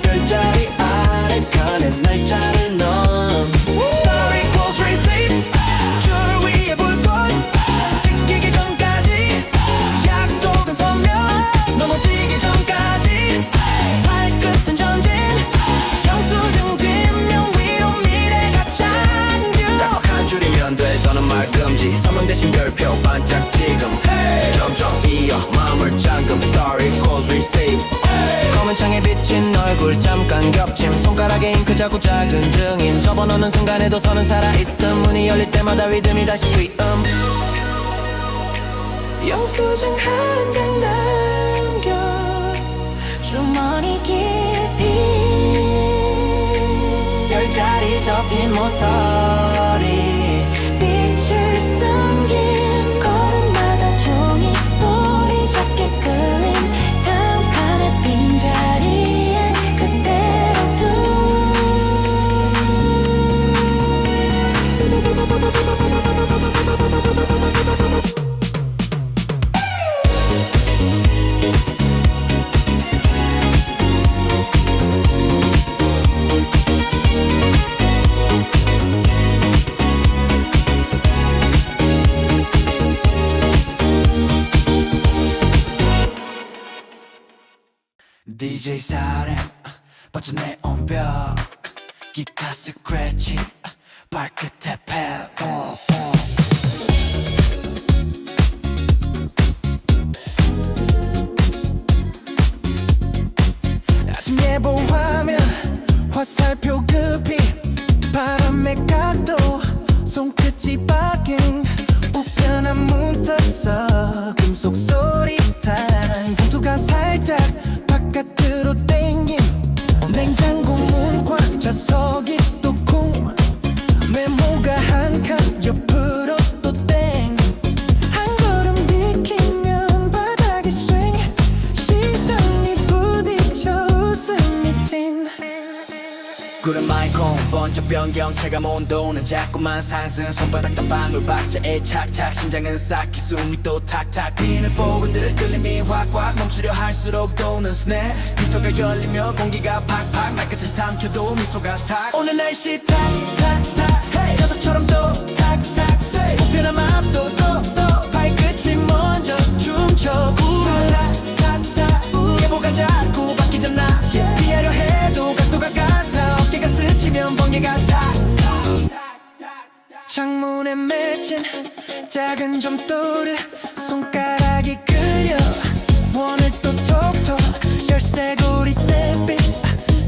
별자리 아래 칸에 날짜를 넣음 Story close receipt 줄 위에 불꽃 찍히기 전까지 약속은 서면 넘어지기 전까지 발끝은 전진 영수증 뒷면 위로 미래가 잠겨 딱 한 줄이면 돼 더는 말 금지 서명 대신 별표 반짝 지금 점점 이어 마음을 잠금 Story close receipt 검은 창에 비친 얼굴 잠깐 겹침 손가락에 잉크 자꾸 작은 증인 접어넣는 순간에도 선은 살아있음 문이 열릴 때마다 리듬이 다시 휘음 영수증 한 장 남겨 주머니 깊이 별자리 접힌 모서리 빛을 숨긴 걸음마다 종이 소리 작게 끌림 다음 칸의 빈자리에 그대로 DJ 사람 번쩍 내온벽 기타 스크래치 발끝에 탭 아침 예보화면 화살표 급히 바람의 각도 손끝이 박힌 우편한 문턱서 금속 소리 타랑 봉투가 살짝 바깥으로 땡긴 냉장고 문과 좌석이 또 쿵 메모가 한 칸 옆으로 또 땡 한 걸음 비키면 바닥이 swing 시선이 부딪혀 웃음이 튄 구름 마이콘 번쩍 변경 체감 온도는 자꾸만 상승 손바닥 단 방울 박자에 착착 심장은 싹히 숨이 또 탁탁 비늘 뽑은 듯 끌림이 확확 멈추려 할수록 도는 스냅 필터가 열리며 공기가 팍팍 말끝을 삼켜도 미소가 탁 오늘 날씨 탁탁탁 hey. 자석처럼 또 탁탁 say 우편한 맘도 또 발끝이 먼저 춤춰 탁탁탁 예보가 자꾸 바뀌잖아 피하려 해도 각도가 같아 어깨가 스치면 번개가 타 창문에 맺힌 작은 점토를 손가락이 그려 원을 또 톡톡 열쇠고리 새빛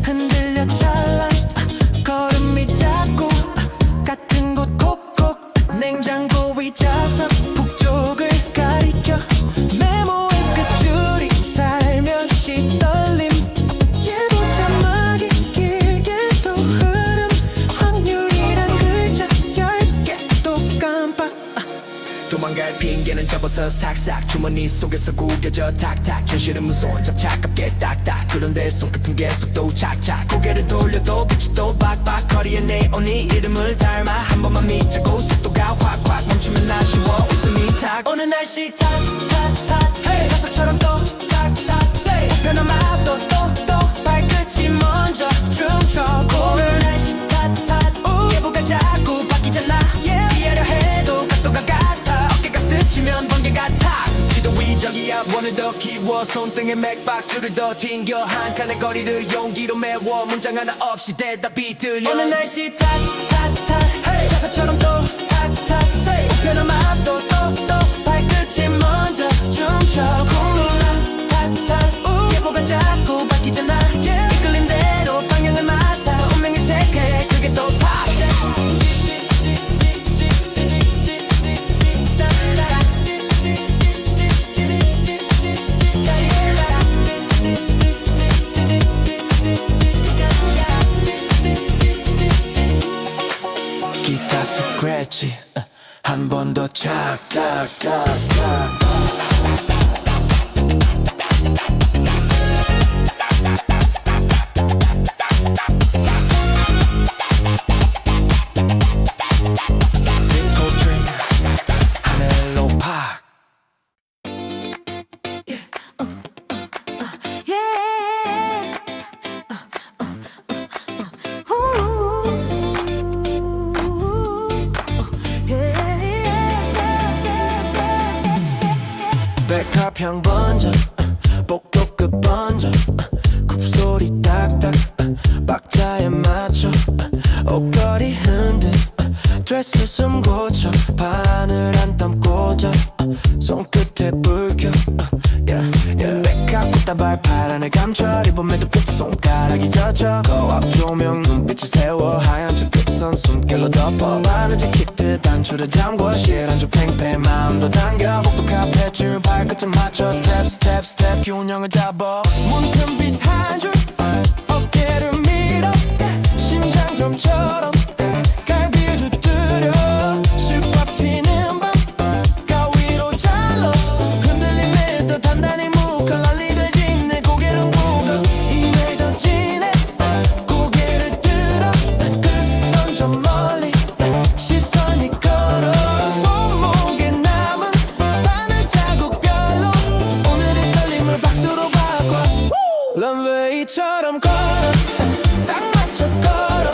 흔들려 찰랑 걸음이 작고 같은 곳 콕콕 냉장고 위 자석 북쪽을 가리켜 메모의 끝줄이 살며시 떨림 얘도 자막이 길게 또 흐름 확률이란 글자 10개 또 깜빡 도망갈 핑계는 접어서 삭삭 주머니 속에서 구겨져 탁탁 현실은 무서운 잡착깝게 딱딱 그런데 손끝은 계속 또 착착 고개를 돌려도 빛이 또 박박 거리에 네온이 이름을 닮아 한 번만 밑자고 속도가 확확 멈추면 아쉬워 웃음이 탁 오늘 날씨 탁탁탁 hey. 자석처럼 또 탁탁 say 우편한 맘도 또 발끝이 먼저 춤춰 오늘 날씨 탁탁 예보가 자꾸 바뀌잖아 피하려 해도 각도가 같아 어깨가 스치면 번개가 타 지도 위적이야 원을 더 키워 손등에 맥박줄을 더 튕겨 한 칸의 거리를 용기로 메워 문장 하나 없이 대답이 들려 오늘 날씨 탁탁탁 hey. 자석처럼 또 탁탁 say 우편한 맘도 또 발끝이 먼저 춤춰 오늘 탁탁 예보가 자꾸 바뀌잖아 이끌린 대로 방향을 맡아 운명을 체크해 그게 또 타 기타 스크래치 한 번 더 착각각각 디스코 스트링 하늘로 팍 백합 향 번져 복도 끝 번져 굽소리 딱딱 박자에 맞춰 옷걸이 흔들 드레스 숨 고쳐 바늘 한 땀 꽂아 손끝에 불 켜 백합 꽃다발 파란을 감춰 리본매도 끝 손가락이 젖어 거압 조명 눈빛을 세워 하얀 저 끝선 숨결로 덮어 바느질 키트 단추를 잠궈 실한주 팽팽 마음도 당겨 복도 카페줄 발끝을 맞춰 스텝 스텝 스텝 균형을 잡아 문틈빛 한 줄 어깨를 밀어 심장점처럼 갈비를 두드려 실밥 튀는 밤 가위로 잘라 흔들림에 더 단단히 묶어 난리를 짓네 고개를 굽어 이메일 던지네 고개를 들어 그 선 저 멀리 시선이 걸어 손목에 남은 바늘 자국별로 오늘의 떨림을 박수로 바꿔 런웨이처럼 걸어 딱 맞춰 걸어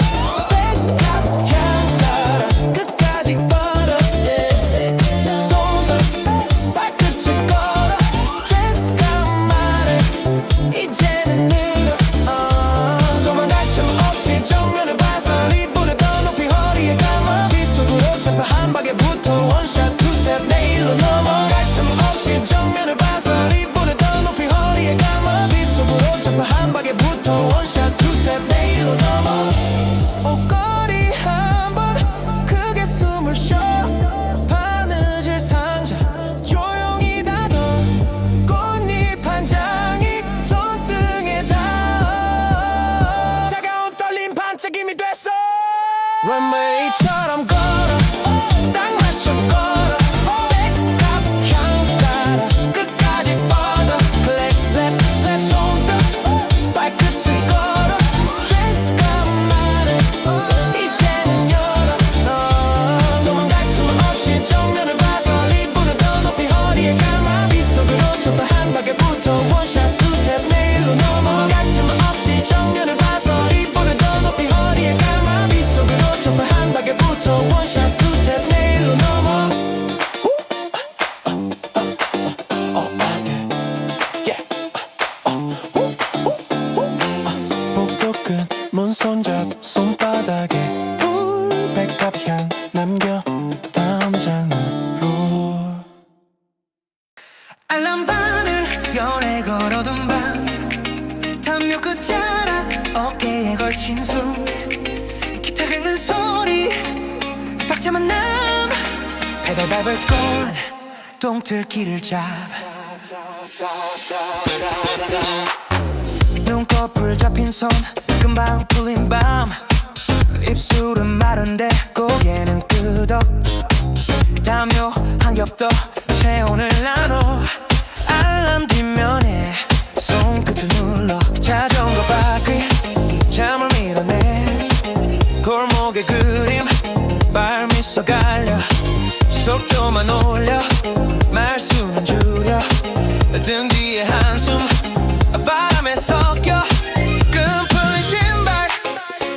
백합 향 따라 끝까지 뻗어 손을 발끝을 걸어 드레스가 말해 이제는 늘어 도망갈 틈 없이 정면을 봐서 리본을 더 높이 허리에 감아 빗속으로 잡아 한 방에 붙어 원샷 투스텝 내일로 넘어갈 틈 없이 정면을 봐서 리본을 더 높이 허리에 감아 빗속으로 잡아 한 방에 붙어 원샷 투스텝 내일로 넘어 옷걸이 한 번 크게 숨을 쉬어 바느질 상자 조용히 닫아 꽃잎 한 장이 손등에 닿아 차가운 떨림 반짝임이 됐어 런웨이처럼 걸어 딱 맞춰 걸어 백합 향 따라 끝까지 뻗어 클랩 랩랩 손뼉 발끝을 걸어 드레스가 말해 문손잡 손바닥에 백합향 남겨 다음 장으로 알람바늘 열에 걸어둔 밤 담요 끝자락 어깨에 걸친 숨 기타 긁는 소리 박자 만남 페달 밟을 건 동틀길을 잡 눈꺼풀 잡힌 손 금방 풀린 밤 입술은 마른데 고개는 끄덕 담요 한 겹 더 체온을 나눠 알람 뒷면에 손끝을 눌러 자전거 바퀴 잠을 밀어내 골목의 그림 발미소 갈려 속도만 올려 말수는 줄여 등 뒤에 한숨 바람에 섞여 끈 풀린 신발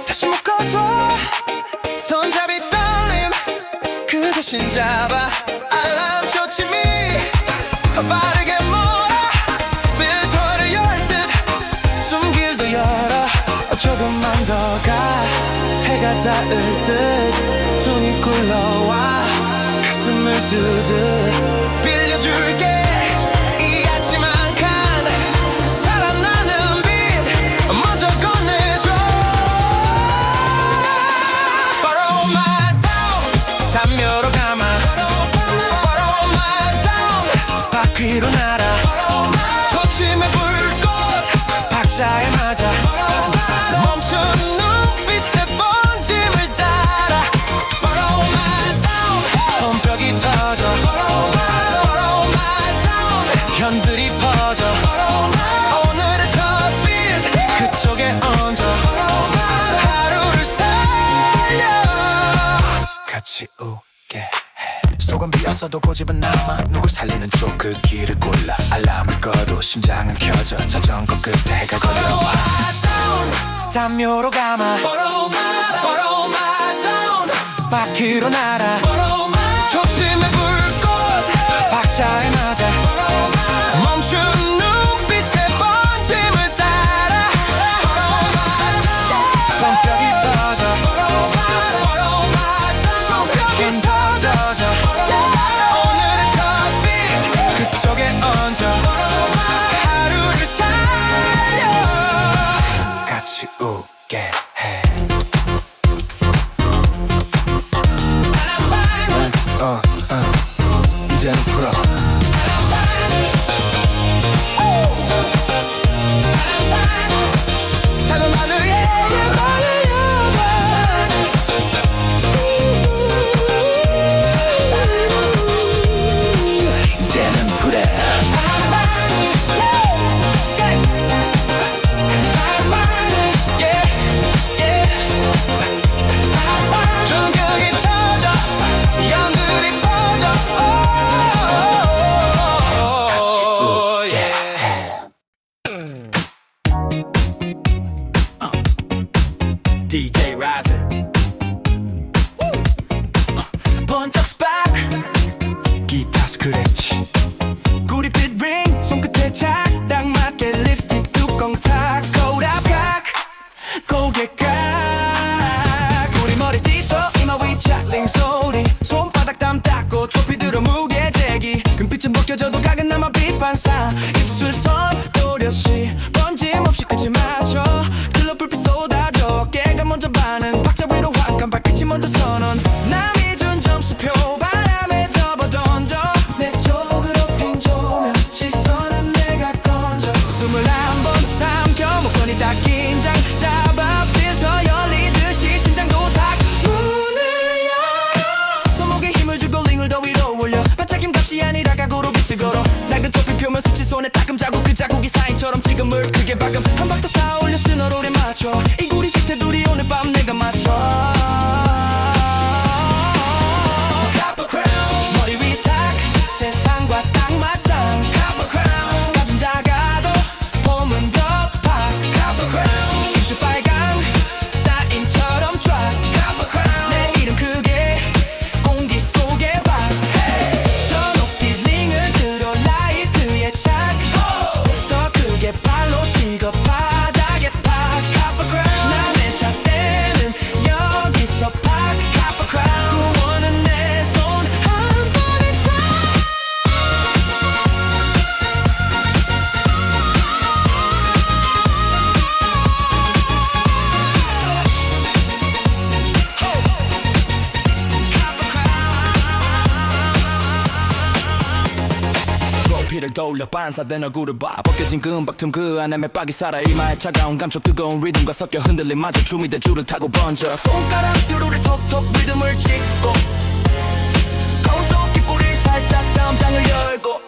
다시 묶어둬 손잡이 떨림 그 대신 잡아 알람 초침이 빠르게 몰아 필터를 열 듯 숨길도 열어 조금만 더 가 해가 닿을 듯 눈이 굴러와 가슴을 두듯 빌려줄게 이 아침 한 칸 살아나는 빛 먼저 꺼내줘 Borrow my dawn 담요로 감아 Borrow my dawn 바퀴로 날아 초침의 불꽃 박자에 맞아 멈춘 눈빛에 번짐을 따라 Borrow my dawn 손뼉이 터져 Borrow my dawn 현들이 퍼져 오늘의 첫 빛 그쪽에 얹어 하루를 살려 같이 웃게 해 속은 비었어도 고집은 남아 누굴 살리는 쪽 그 길을 골라 알람을 꺼도 심장은 켜져 자전거 끝에 해가 걸려와 담요로 감아 Borrow my dawn 바퀴로 날아 초침의 불꽃 박자에 맞아 멈춘 눈빛에 번짐을 따라 손뼉이 터져 손뼉이 터져 오늘의 첫 빛 그쪽에 얹어 하루를 살려 같이 웃게 해 이제는 풀어 다른 하늘에 이제는 풀어 조경이 터져 연들이 퍼져 DJ Razer 번쩍 스파크 기타 스크래치 구릿빛 링 손끝에 착딱 맞게 립스틱 뚜껑 탁 거울 앞각 고개 깍 우리 머리 띠도 이마 위 찰링 소리 손바닥 땀 닦고 트로피 들어 무게 재기 금빛은 벗겨져도 각은 남아 빛 반사 입술 선 또렷이 번짐없이 끝이 맞춰 클럽 불빛 쏟아져 어깨가 먼저 반응 박자 위로 한칸 발끝이 먼저 선언 남이 준 점수표 바람에 접어 던져 내 쪽으로 핀 조명 시선은 내가 건져 숨을 한 번 삼켜 목소리 다 긴장 잡아 필터 열리듯이 심장도 탁 문을 열어 손목에 힘을 주고 링을 더 위로 올려 반짝임 값이 아니라 각오로 빛을 걸어 낡은 토핑 표면 수치 손에 따끔 자국 그 자국이 사인처럼 지금을 크게 박음 한 박 더 쌓아 올려 쓴 어로에 맞춰 이 구리 색태 둘이 오늘 밤 내가 맞춰 Copper crown 머리 위탁 세상과 딱 맞짱 Copper crown 가슴 작아도 봄은 더 팍 Copper crown 입술 빨강 사인처럼 쫙 Copper crown 내 이름 크게 공기 속에 박 더 높이 링을 들어 라이트에 착 더 크게 발로 찍어 바닥에 팍 Copper crown 남의 고개를 돌려 반사된 얼굴을 봐 벗겨진 금박 틈 그 안에 맥박이 살아 이마에 차가운 감촉 뜨거운 리듬과 섞여 흔들림 마저 춤이 돼 줄을 타고 번져 손가락 뚜루를 톡톡 리듬을 찍고 거울 속 귓볼이 살짝 다음장을 열고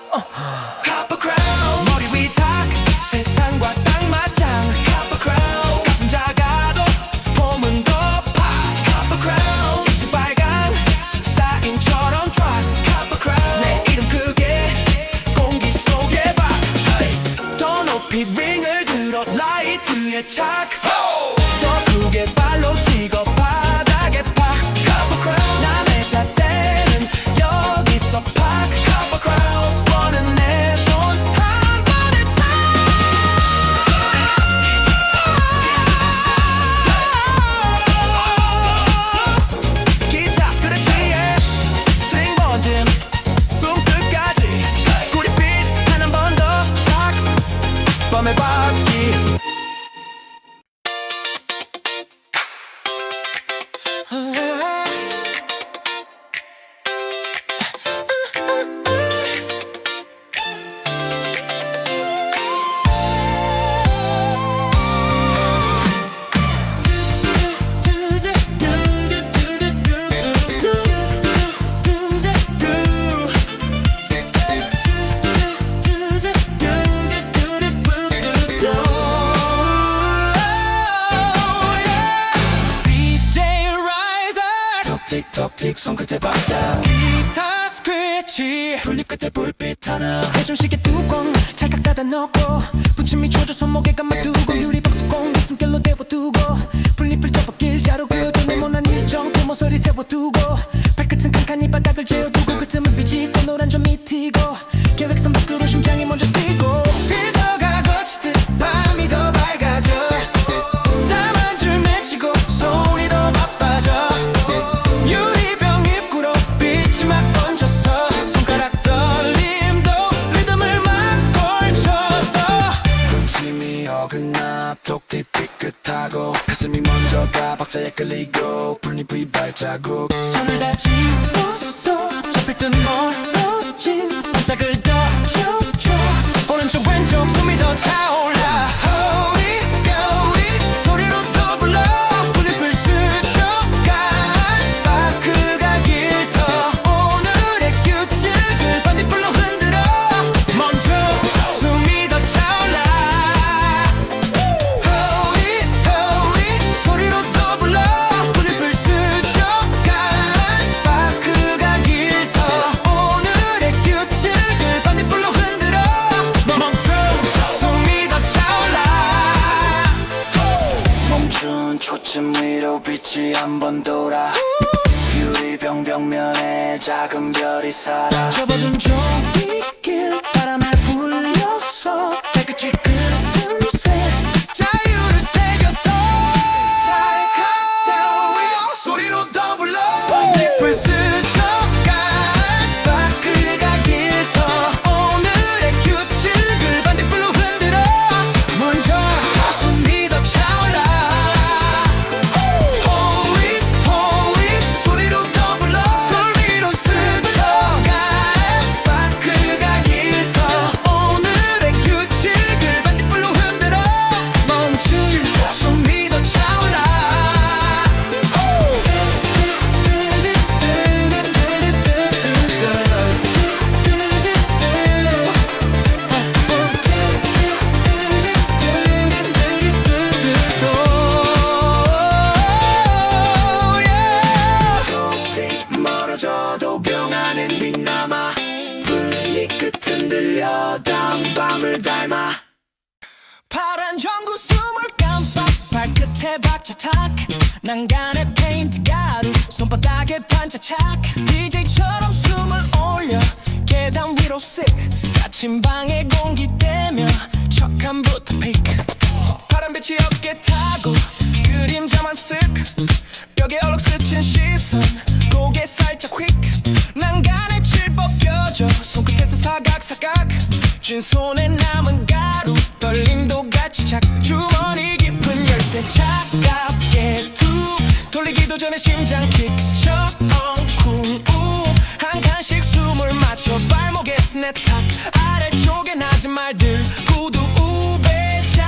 Copper crown 머리 위탁 세상과 딱 맞짱 Copper crown 값은 작아도 봄은 더파 Copper crown 입술 빨강 사인처럼 track Copper crown 내 이름 크게 공기 속에 박 더 높이 링을 들어 라이트에 착 더 크게 발로 찍어 바닥에 팍 Copper crown 남의 잣대는 여기서 팍 Copper crown 원은 내 손 한 번에 탁 기타 스크래치에 스트링 번짐 숨끝까지 구릿빛 한 번 더 탁 밤의 바퀴 틱톡틱 손끝에 박자 기타 스크래치 풀립 끝에 불빛 하나 해좀 쉽게 뚜껑 찰칵 닫아놓고 분침이 쳐져 손목에 감아두고 유리박스 공기 숨결로 대보두고 풀잎을 접어 길자로 그어둔 네모난 일정표 모서리 세워두고 발끝은 칸칸이 바닥을 재어두고 그 틈을 비집고 노란 점이 튀고 계획선 밖으로 심장이 먼저 뛰고 필터가 거치듯 밤이 더 밝아져 땀 한 줄 맺히고 손이 더 바빠져 유리병 입구로 빛이 막 번져서 손가락 떨림도 리듬을 막 걸쳐서 군침이 어긋나 톡틱 삐끗하고 가슴이 먼저 가 박자에 끌리고 풀잎의 발자국 손을 다 쥐었어 잡힐 듯 멀어진 반짝을 더 켜줘 오른쪽 왼쪽 숨이 더 차올라 호리 겨울이 소리로 더 불러 풀잎을 스쳐간 스파크가 길터 오늘의 규칙을 반딧불로 흔들어 먼저 숨이 더 차올라 호리 소리로 더 불러 풀잎을 스쳐간 스파크가 길터 오늘의 규칙을 반딧불로 흔들어 멈춰 숨이 더 차올라 멈춘 초점 위로 빛이 한 번 돌아 유리병 벽면에 작은 별이 살아 접어둔 종이길 바람에 불려서 발끝이 끄틈새 자유를 새겼어 찰칵 소리로 더 불러 반딧불 스쳐간 스파크가 길터 오늘의 규칙을 반딧불로 흔들어 먼저 숨이 더 차올라 호잇 소리로 더 불러 소리로 스쳐간 스파크가 길터 오늘의 규칙을 반딧불로 흔들어 멈춘 숨이 더 차올라 톡틱 멀어져도 병 안엔 빛남아 풀잎 끝은 들려 다음 밤을 닮아 파란 전구 숨을 깜빡 발끝에 박자 탁 난간에 페인트 가루 손바닥에 반짝착 DJ처럼 숨을 올려 계단 위로 쓱 아침방에 공기 떼며 척함부터 픽 파란빛이 어깨 타고 그림자만 쓱 벽에 얼룩 스친 시선 고개 살짝 휙 난간에 칠 벗겨져 손끝에서 사각사각 쥔 손에 남은 가루 떨림도 같이 착 주머니 깊은 열쇠 차갑게 툭 돌리기도 전에 심장 킥처럼 쿵우 한 칸씩 숨을 맞춰 발목에 스냅탁 아래쪽 말들 구두 우배작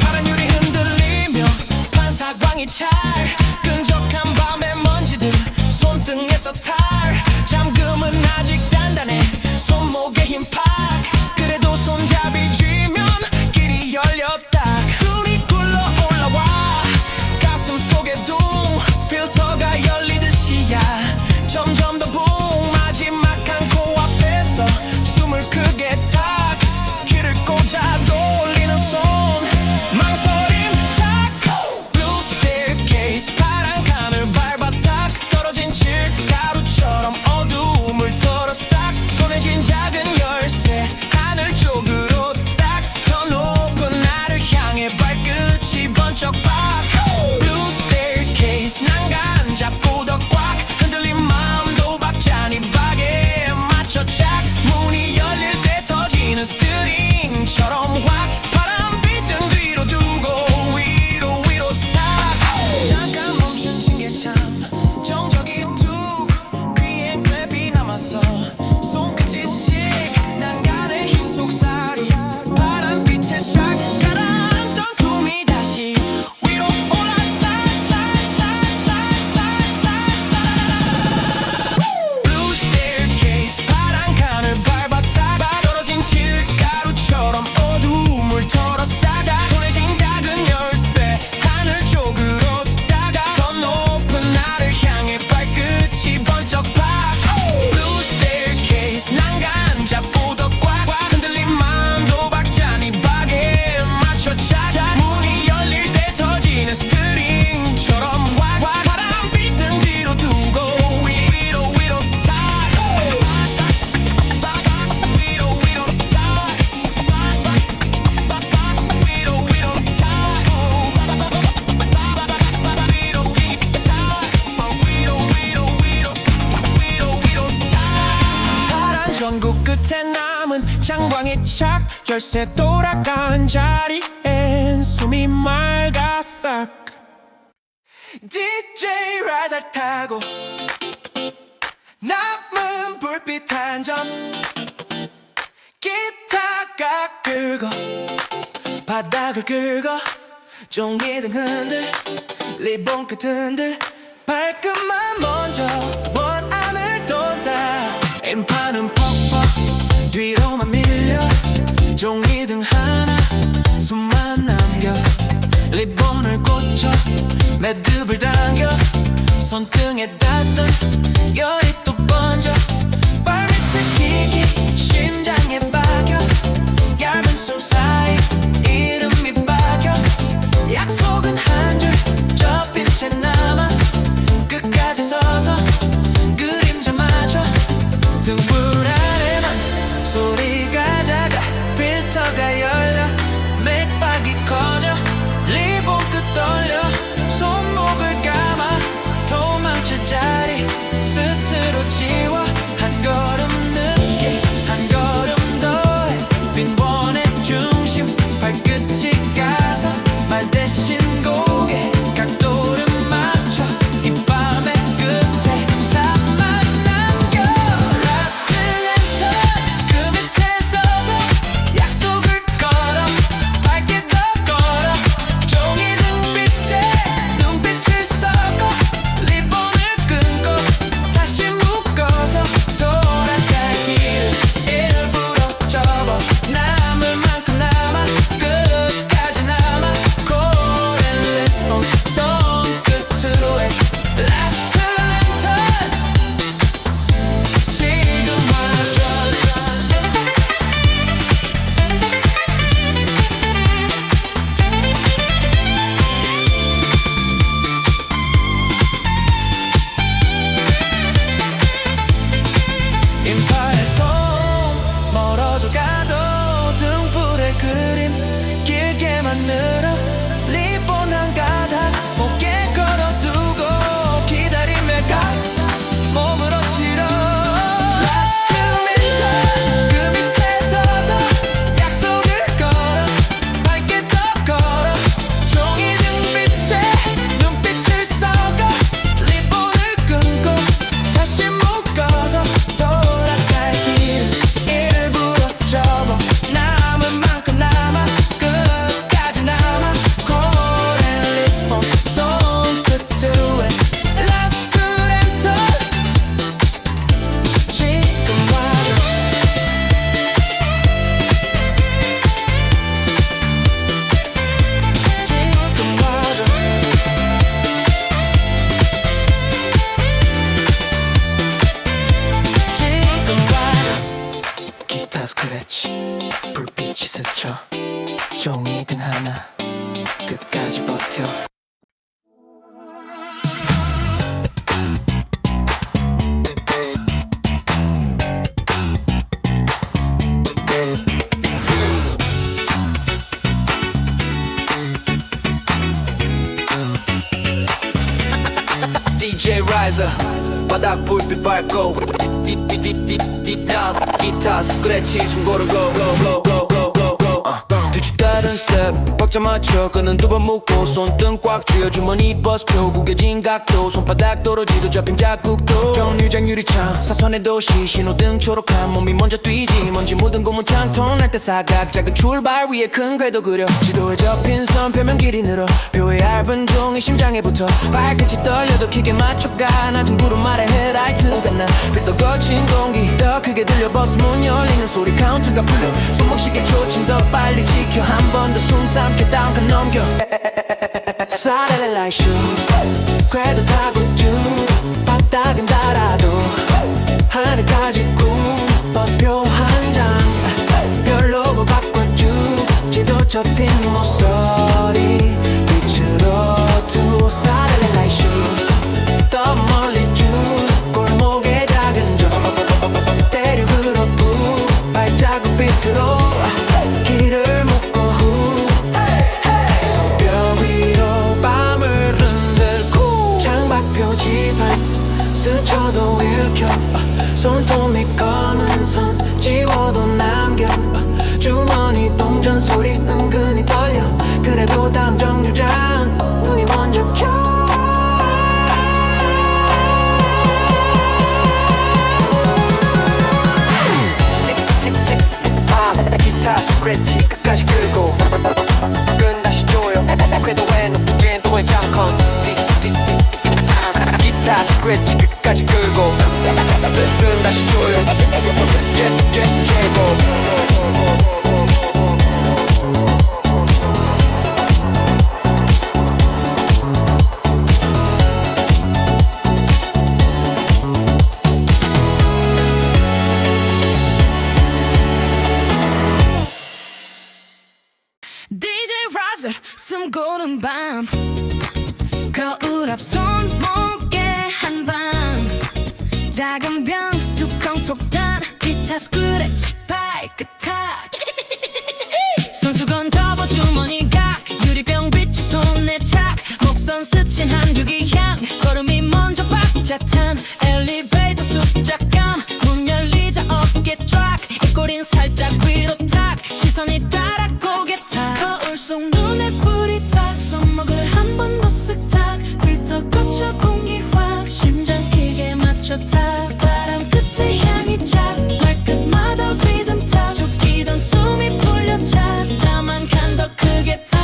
파란 유리 흔들리며 판사광이 찰 끈적한 밤의 먼지들 손등에서 탈 잠금은 아직 단단해 손목에 힘팍 그래도 손잡이 쥐면 길이 열렸다 눈이 굴러 올라와 가슴 속에 둥 필터가 열리듯이야 점점 더 붕 마지막 한 코앞에서 숨을 크게 탁 길을 꽂아 돌리는 손 망설임 싹 Blue staircase 파란 칸을 밟아 탁 떨어진 칠가루처럼 어두움을 털어 싹 손에 쥔 작은 열쇠 하늘 쪽으로 딱 더 높은 나를 향해 발끝이 번쩍 박 Blue staircase 난간 잡고 더 꽉 흔들린 마음도 박자니 박에 맞춰 짝 문이 열릴 때 터지는 스트링처럼 확 바람빛 등 뒤로 두고 위로 탁 잠깐 멈춘 징계참 정적이 뚝 귀엔 클랩이 남았어 손끝이 씩 난간의 흰 속살이 바람빛에 샥 가라앉던 숨이 다시 위로 Blue staircase 파란 칸을 밟아 탁 떨어진 칠가루처럼 어두움을 털어 싹 손에 쥔 작은 열쇠 하늘 쪽으로 다가 더 높은 나를 향해 발끝이 번쩍 박 Blue staircase 난간 잡고 더 꽉 흔들린 마음도 박자니 박에 맞춰 짝 문이 열릴 때 터지는 스트링처럼 확 바람빛 등 뒤로 두고 위로 탁 위로 탁 파란 전구 끝에 남은 장광의 착 열쇠 돌아간 자리엔 숨이 맑아 싹 DJ 라잘 타고 남은 불빛 한 점 기타가 긁어 바닥을 긁어 종이등 흔들 리본 끝 흔들 발끝만 먼저 원 안을 돈다 엠파는 퍽퍽 뒤로만 밀려 종이등 하나 숨만 남겨 리본을 꽂혀 매듭을 당겨 손등에 닿던 열이 또 번져 발밑에 기기 심장에 박혀 얇은 숨 사이 이름이 박혀 약속은 한 줄 접힌 채 남아 끝까지 서서 그림자 맞춰 등불 아래만 소리가 작아 필터가 열려 맥박이 커져 리본 끝 떨려 손목을 감아 도망칠 자리 DJ Riser 바닥 불빛 밝고 기타 스크래치 숨 고르고 뒤치 다른 스텝 박자 맞춰 끈은 두 번 묶고 손등 꽉 쥐어 주머니 버스표 구겨진 각도 손바닥 떨어지도 잡힌 자국도 정류장 유리창 사선의 도시 신호등 초록한 몸이 먼저 뛰지 먼지 묻은 고무창 ton할 때 사각 작은 출발 위에 큰 궤도 그려 지도에 접힌 선 표면 길이 늘어 표의 얇은 종이 심장에 붙어 발끝이 떨려도 기계 맞춰가 낮은 구름 아래 헤라이트가 나 빛도 거친 공기 더 크게 들려 버스 문 열리는 소리 카운트가 풀려 손목시계 초침 더 빨리 지켜 한 번 더 숨 삼켜 다운칸 넘겨 사레레 라이 슈 궤도 타고 쭉 바닥은 달아도 하늘까지 꾹 버스표 한 장 별로고 바꿔쭉 지도 접힌 모서리 빛으로 두 사레레 라이 슈 더 멀리 쭉 골목에 작은 점 대륙으로 부 발자국 빛으로 길을 묶고 후 성벽 위로 밤을 흔들고 창밖 표지판 스쳐도 읽혀 손톱이 검은 선 지워도 남겨 주머니 동전 소리 은근히 떨려 그래도 다음 정류장 눈이 먼저 켜 기타 스크래치 끝까지 끌고 끈 다시 조여 궤도에 높은 도의 장컨 기타 스크래치 끝까지 끌고 끈 다시 조여 DJ Riser 숨 고른 밤 거울 앞 손목에 한방 작은 병 뚜껑 톡단 기타 스크래치 발끝 탁 손수건 접어 주머니가 유리병 빛이 손에 착 목선 스친 한 줄기 향 걸음이 먼저 박자 탄 엘리베이터 숫자감 문 열리자 어깨 쫙 입꼬린 살짝 위로 탁 시선이 따라 고개 탁 거울 속 눈에 불이 탁 손목을 한 번 더 쓱 탁 필터 거쳐 공기 확 심장 크게 맞춰 탁 바람 끝에 향이 착 발끝마다 리듬 탁 쫓기던 숨이 풀려 착 다만 칸 더 크게 탁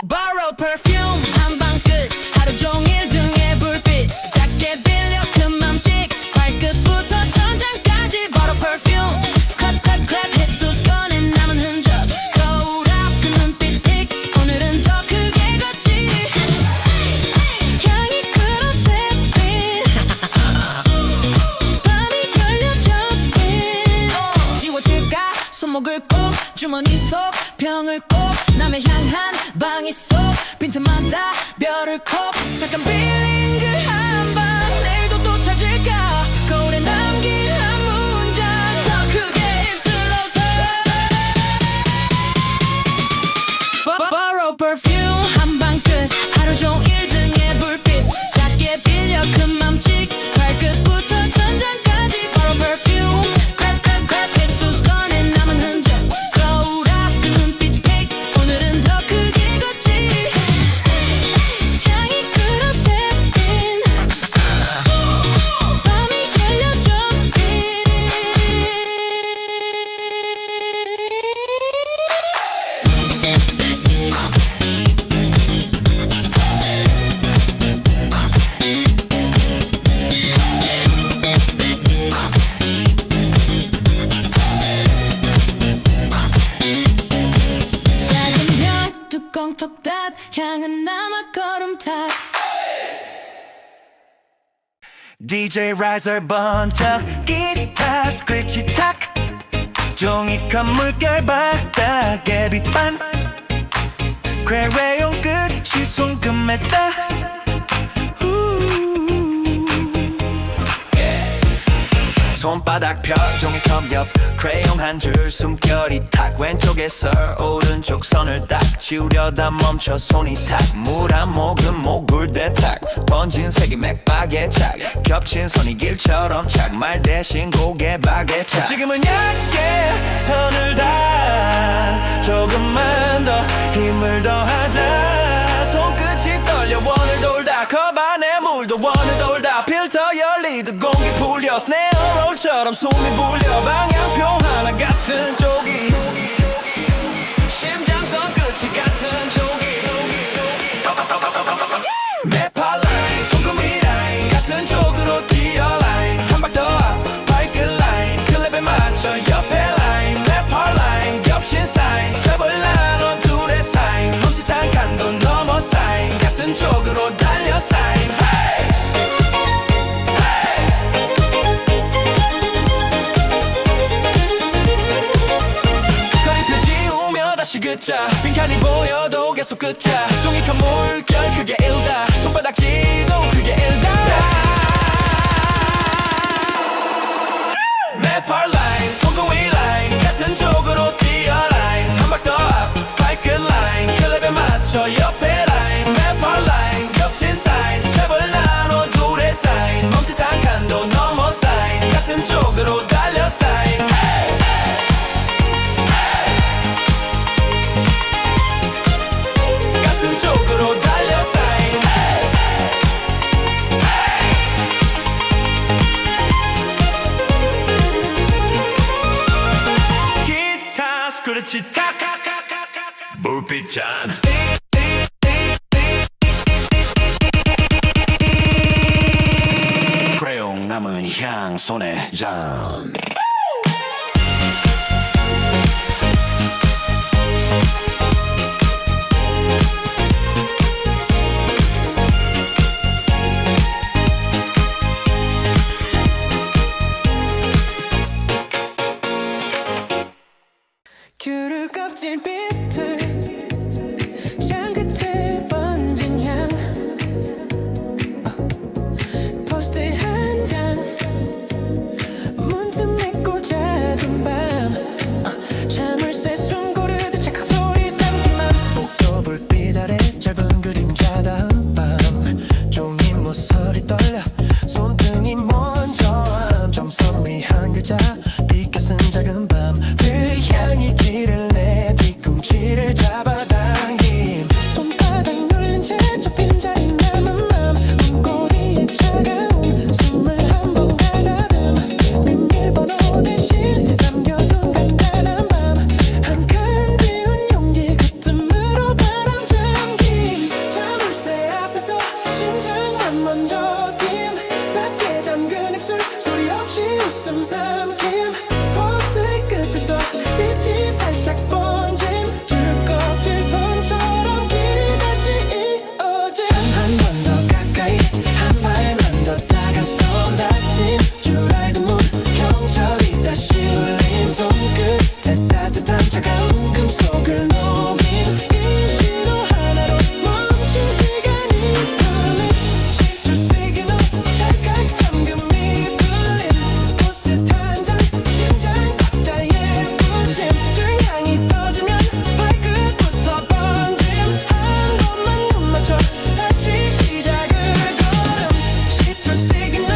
Borrow perfume 한방 끝 하루 종일 등에 불빛 작게 빌려 큰 맘찍 발끝부터 천장까지 Borrow perfume clap clap clap hit 수수건에 남은 흔적 거울 앞 그 눈빛 틱 오늘은 더 크게 걷지 향이 끌어 step in 밤이 열려 jump in 지워질까 손목을 꼭 주머니 속 병을 꼭 남의 향한 방이 속 빈틈마다 별을 콕 잠깐 빌린 그 한방 내일도 또 찾을까 거울에 남긴 한 문장 더 크게 입술로 Borrow perfume 한방 끝 하루 종일 등에 불빛 작게 빌려 큰 맘찍 발끝부터 천장까지 Borrow perfume clap clap clap hit 수수건에 남은 흔적 거울 앞 그 눈빛 픽 오늘은 더 크게 걷지 향이 끌어 step in 밤이 열려 jump in 작은 병 뚜껑 톡닫 향은 남아 걸음탁 DJ Riser 번쩍 기타 스크래치 탁 종이컵 물결 바닥에 빛반 크레용 끝이 손금에 딱 손바닥 펴 종이컵 옆 크레용 한 줄 숨결이 탁 왼쪽에서 오른쪽 선을 딱 지우려다 멈춰 손이 탁 물 한 모금 목을 대탁 번진 색이 맥박에 착 겹친 선이 길처럼 착 말 대신 고개 박에 착 지금은 얇게 선을 다 조금만 더 힘을 더하자 손끝이 떨려 원을 돌다 컵 안에 물도 원을 돌다 필터 열리듯 공기 풀려 스네어롤처럼 숨이 불려 방향표 하나 같은 쪽이 심장선 끝이 같은 쪽이 매팔 라인 손금이 라인 같은 쪽으로 뛰어 라인 한 발 더 앞 발끝 라인 클랩에 맞춰 옆에 라인 매팔 라인 겹친 사인 스텝을 나눠 둘의 사인 멈칫한 칸도 넘어 사인 같은 쪽으로 달려 사인 다시 긋자 빈칸이 보여도 계속 긋자 종이컵 물결 크게 일다 손바닥지도 크게 일다 매팔 라인 손금 위 라인 같은 쪽으로 뛰어 라인 한 발 더 앞 발끝 라인 클랩에 맞춰 옆에 라인 매팔 라인 겹친 사인 스텝을 나눠 둘의 사인 멈칫한 칸도 넘어 사인 같은 쪽으로 달려 사인 쪽으로 달려 사인 기타 스크래치 탁 불빛잔 크레용 남은 향 손에 잠 귤을 껍질 비틀 창 끝에 번진 향 포스트 한 장 문틈 메고 자던 밤 자물쇠 숨 고르듯 착각 소리 삼킨 맘 복도 불빛 아래 짧은 그림자다 밤 종이 모서리 떨려 손등이 먼저 점선 위 한 글자 비껴쓴 작은 밤들 향이 길을 내 뒤꿈치를 잡아당김 손바닥 눌린 채 접힌 자리 남은 맘 문고리에 차가운 숨을 한 번 가다듬 비밀번호 대신 남겨둔 간단한 밤 한 칸 비운 용기 그 틈으로 바람 잠김 자물쇠 앞에서 심장만 먼저 팀 낮게 잠근 입술 소리 없이 웃음 삼킴 포스트잇 끝에서 빛이 살짝 번짐 둘 껍질 선처럼 길이 다시 이어짐 한 번 더 가까이 한 발만 더 다가서 닥친 줄 알던 문 경찰이 다시 울림 손끝에 따뜻한 차가운 금속을 녹인 이 신호 하나로 멈춘 시간이 흘린 시출 시그널 찰칵 잠금이 풀린 포스트 한 장 심장 박자에 붙임 줄 향이 터지면 발끝부터 번짐 한 번만 눈 맞춰 다시 시작을 걸음 시출 시그널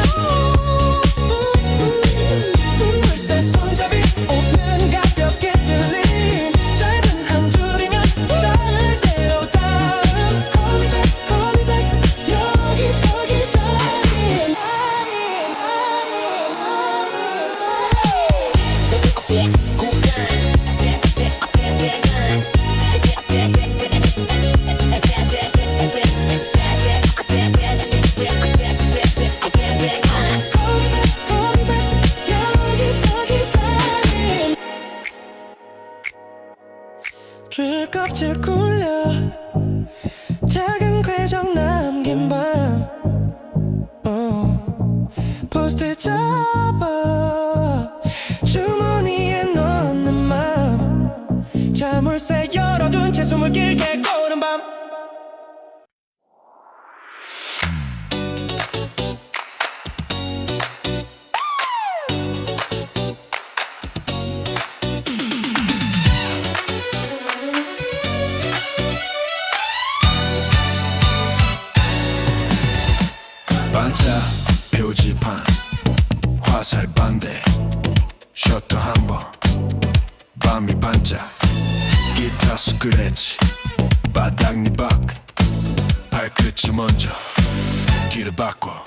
물새 손잡이 오늘 가볍게 들린 짧은 한 줄이면 닿을 대로 닿음 Call me back 여기서 기다림 여기서 기다림 줄 껍질 굴려 작은 궤적 남긴 밤 포스트 잡아 주머니에 넣는 맘 자물쇠 열어둔 채 숨을 길게 고른 밤 화살 반대 셔터 한번 밤이 반짝 기타 스크래치 바닥 니박 발끝이 먼저 길을 바꿔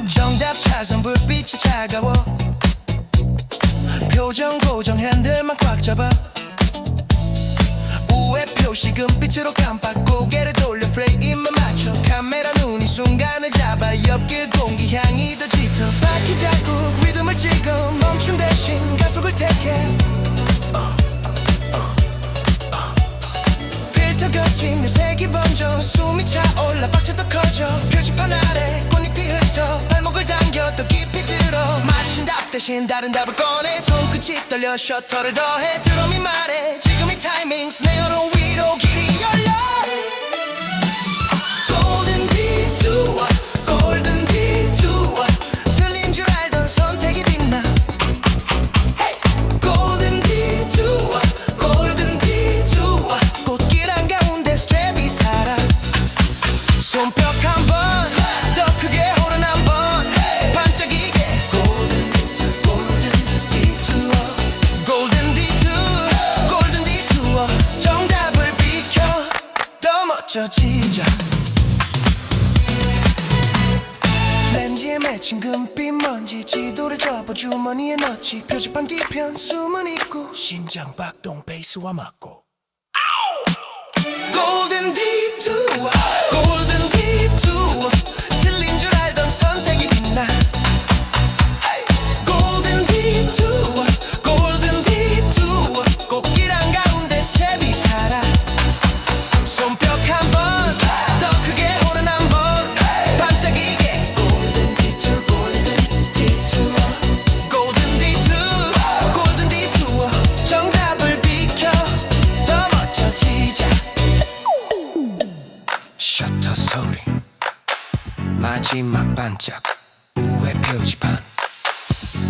정답 차선 불빛이 차가워 표정 고정 핸들만 꽉 잡아 우회 표시 금빛으로 깜빡 고개를 돌려 프레임만 맞춰 카메라 눈이 순간을 잡아 옆길 공기 향이 더 짙어 바퀴 자국 리듬을 찍어 멈춤 대신 가속을 택해 필터 거치며 색이 번져 숨이 차올라 벅차 더 커져 표지판 아래 꽃잎이 흩어 발목을 당겨 더 깊이 들어 맞춘 답 대신 다른 답을 꺼내 손끝이 떨려 셔터를 더해 드럼이 말해 지금이 타이밍 스네어로 위로 길이 열려 Golden Detour Golden Detour 틀린 줄 알던 선택이 빛나 Golden Detour Golden Detour 꽃길 한가운데 스텝이 살아 손뼉 한번 더 크게 호른 한번 반짝이게 Golden Detour Golden Detour Golden Detour 정답을 비켜 더 멋져지자 렌즈에 맺힌 금빛 먼지 지도를 접어 주머니에 넣지 표지판 뒤편 숨은 있고 심장 박동 베이스와 맞고 Golden Detour Golden Detour 틀린 줄 알던 선택이 빛나 Golden Detour Golden Detour 꽃길 한가운데 스텝이 살아 손뼉 한번 더 크게 호른 한번 반짝이게 Golden Detour Golden Detour Golden Detour Golden Detour 정답을 비켜 더 멋져지자 셔터 소리 마지막 반짝 우회 표지판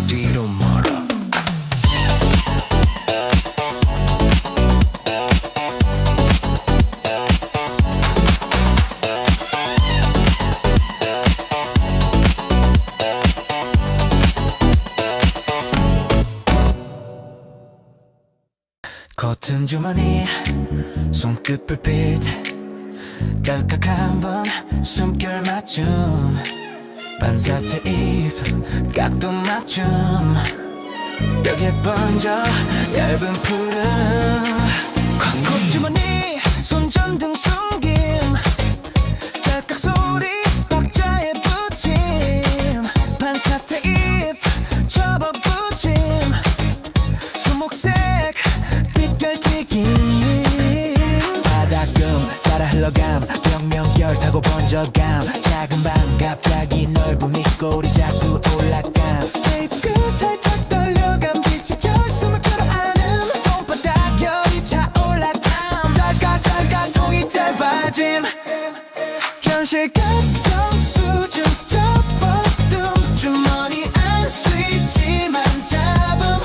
뒤로 멀어 겉은 주머니 손끝 불빛 딸깍 한번 숨결 맞춤 반사태 if 각도 맞춤 벽에 번져 얇은 푸른 콧주머니 손전등 숨김 딸깍 소리 박자에 붙임 반사태 if 접어붙임 수목색 빛깔 튀김 바닥금 따라 흘러감 병명결 타고 번져감 작은 방 갑자기 넓은 밑골이 자꾸 올라감 테이프 끝 살짝 떨려감 빛이 결숨을 끌어안음 손바닥 열이 차올라감 달깍달깍 통이 짧아짐 현실 가까운 수준 접어둠 주머니 안 스위치만 잡음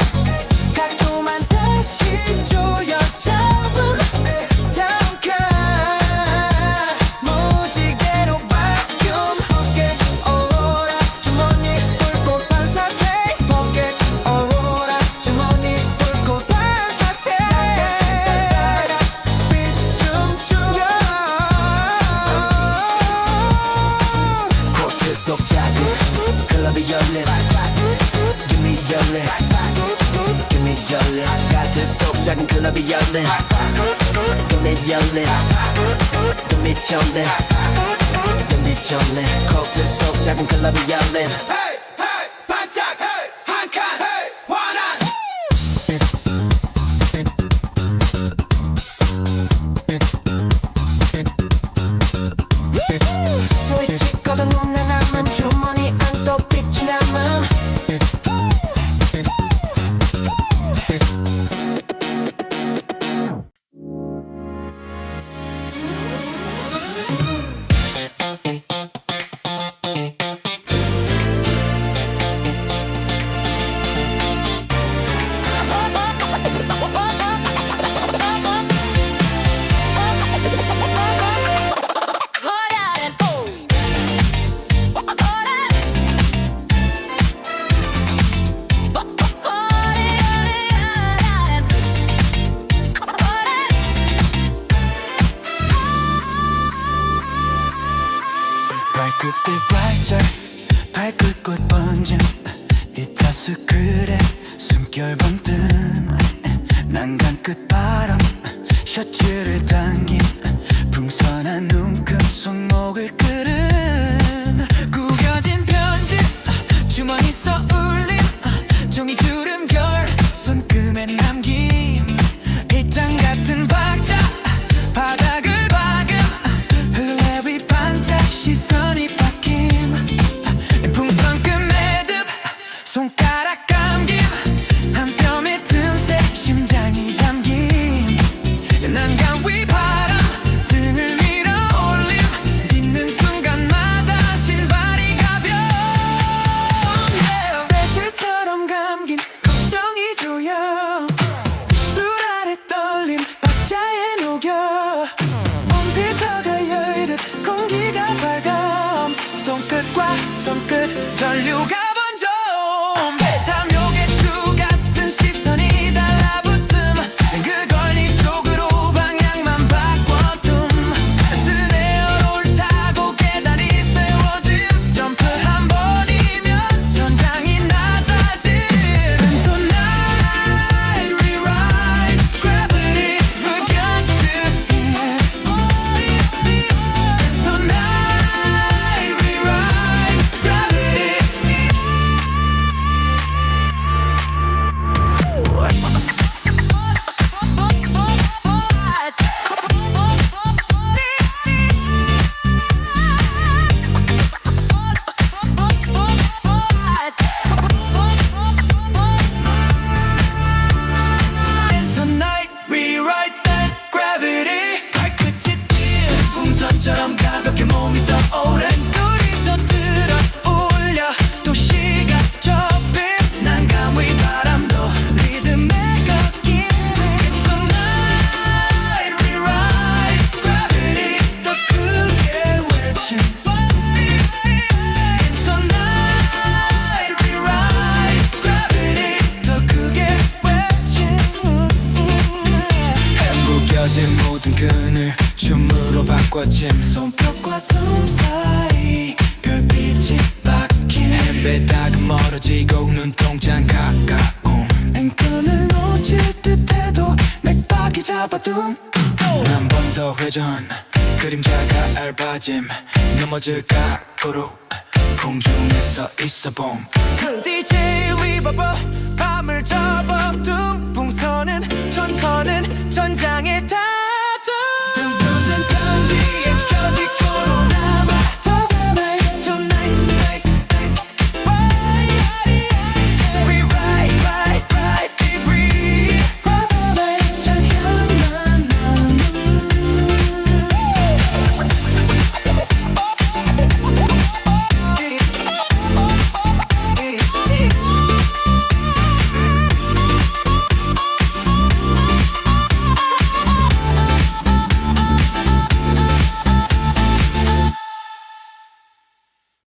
각도만 다시 조여 잡음 다운카 무지개로 바꿈 어깨 오로라 주머니 불꽃 반사태 어깨 오로라 주머니 불꽃 반사태 빛이 춤추어 코트 속 자극 클럽이 열린 Give me your lip Give me your lip 가드 속 작은 클럽이 열린 Give me your lip Give me your lip Give me your lip 코트 속 작은 클럽이 열린 Hey hey 반짝 hey 한칸 hey 환한 스위치 꺼도 눈에 남은 주머니 안 또 빛이 남은 햇빛 활짝 발끝꽃 번짐 이 탓을 그래 숨결 번뜸 난간 끝바람 셔츠를 당김 풍선한 눈금 손목을 끄른 구겨진 편지 주머니 써 울림 종이 주름 결 손금에 남김 일장 같은 박자 바닥을 박음 흘레 위 반짝 시선이 바뀜 풍선 끝 매듭 손가락 감김 한 뼘의 틈새 심장이 잠김 난간 위 바람 등을 밀어 올림 딛는 순간마다 신발이 가벼움 배틀처럼 감긴 걱정이 조여 술 아래 떨림 박자에 녹여 온필터가 열듯 공기가 발감 손끝과 손끝 전류가 번져 탐욕의 주 같은 시선이 달라붙음 그걸 네 쪽으로 방향만 바꿔둠 스네어롤 타고 계단이 세워짐 점프 한 번이면 전장이 낮아짐 Tonight rewrite gravity 무뎌지게 Tonight rewrite gravity Tonight rewrite that gravity 발끝이 뛴 풍선처럼 가볍게 몸이 떠오른 둘이서 들어 올려 도시가 좁힌 난감 위 바람도 리듬에 꺾인 Tonight rewrite gravity 더 크게 외친 Tonight rewrite gravity 더 크게 외친 무뎌진 모든 끈을 춤으로 바꿔짐 손뼉과 숨 사이 별빛이 박힌 햇빛다가 멀어지고 눈동자 가까움 앵끈을 놓칠 듯해도 맥박이 잡아둠 한 번 더 회전 그림자가 얇아짐 넘어질 각오로 공중에 서 있어봄 DJ 리버브 밤을 접어둠 풍선은 전선은 전장에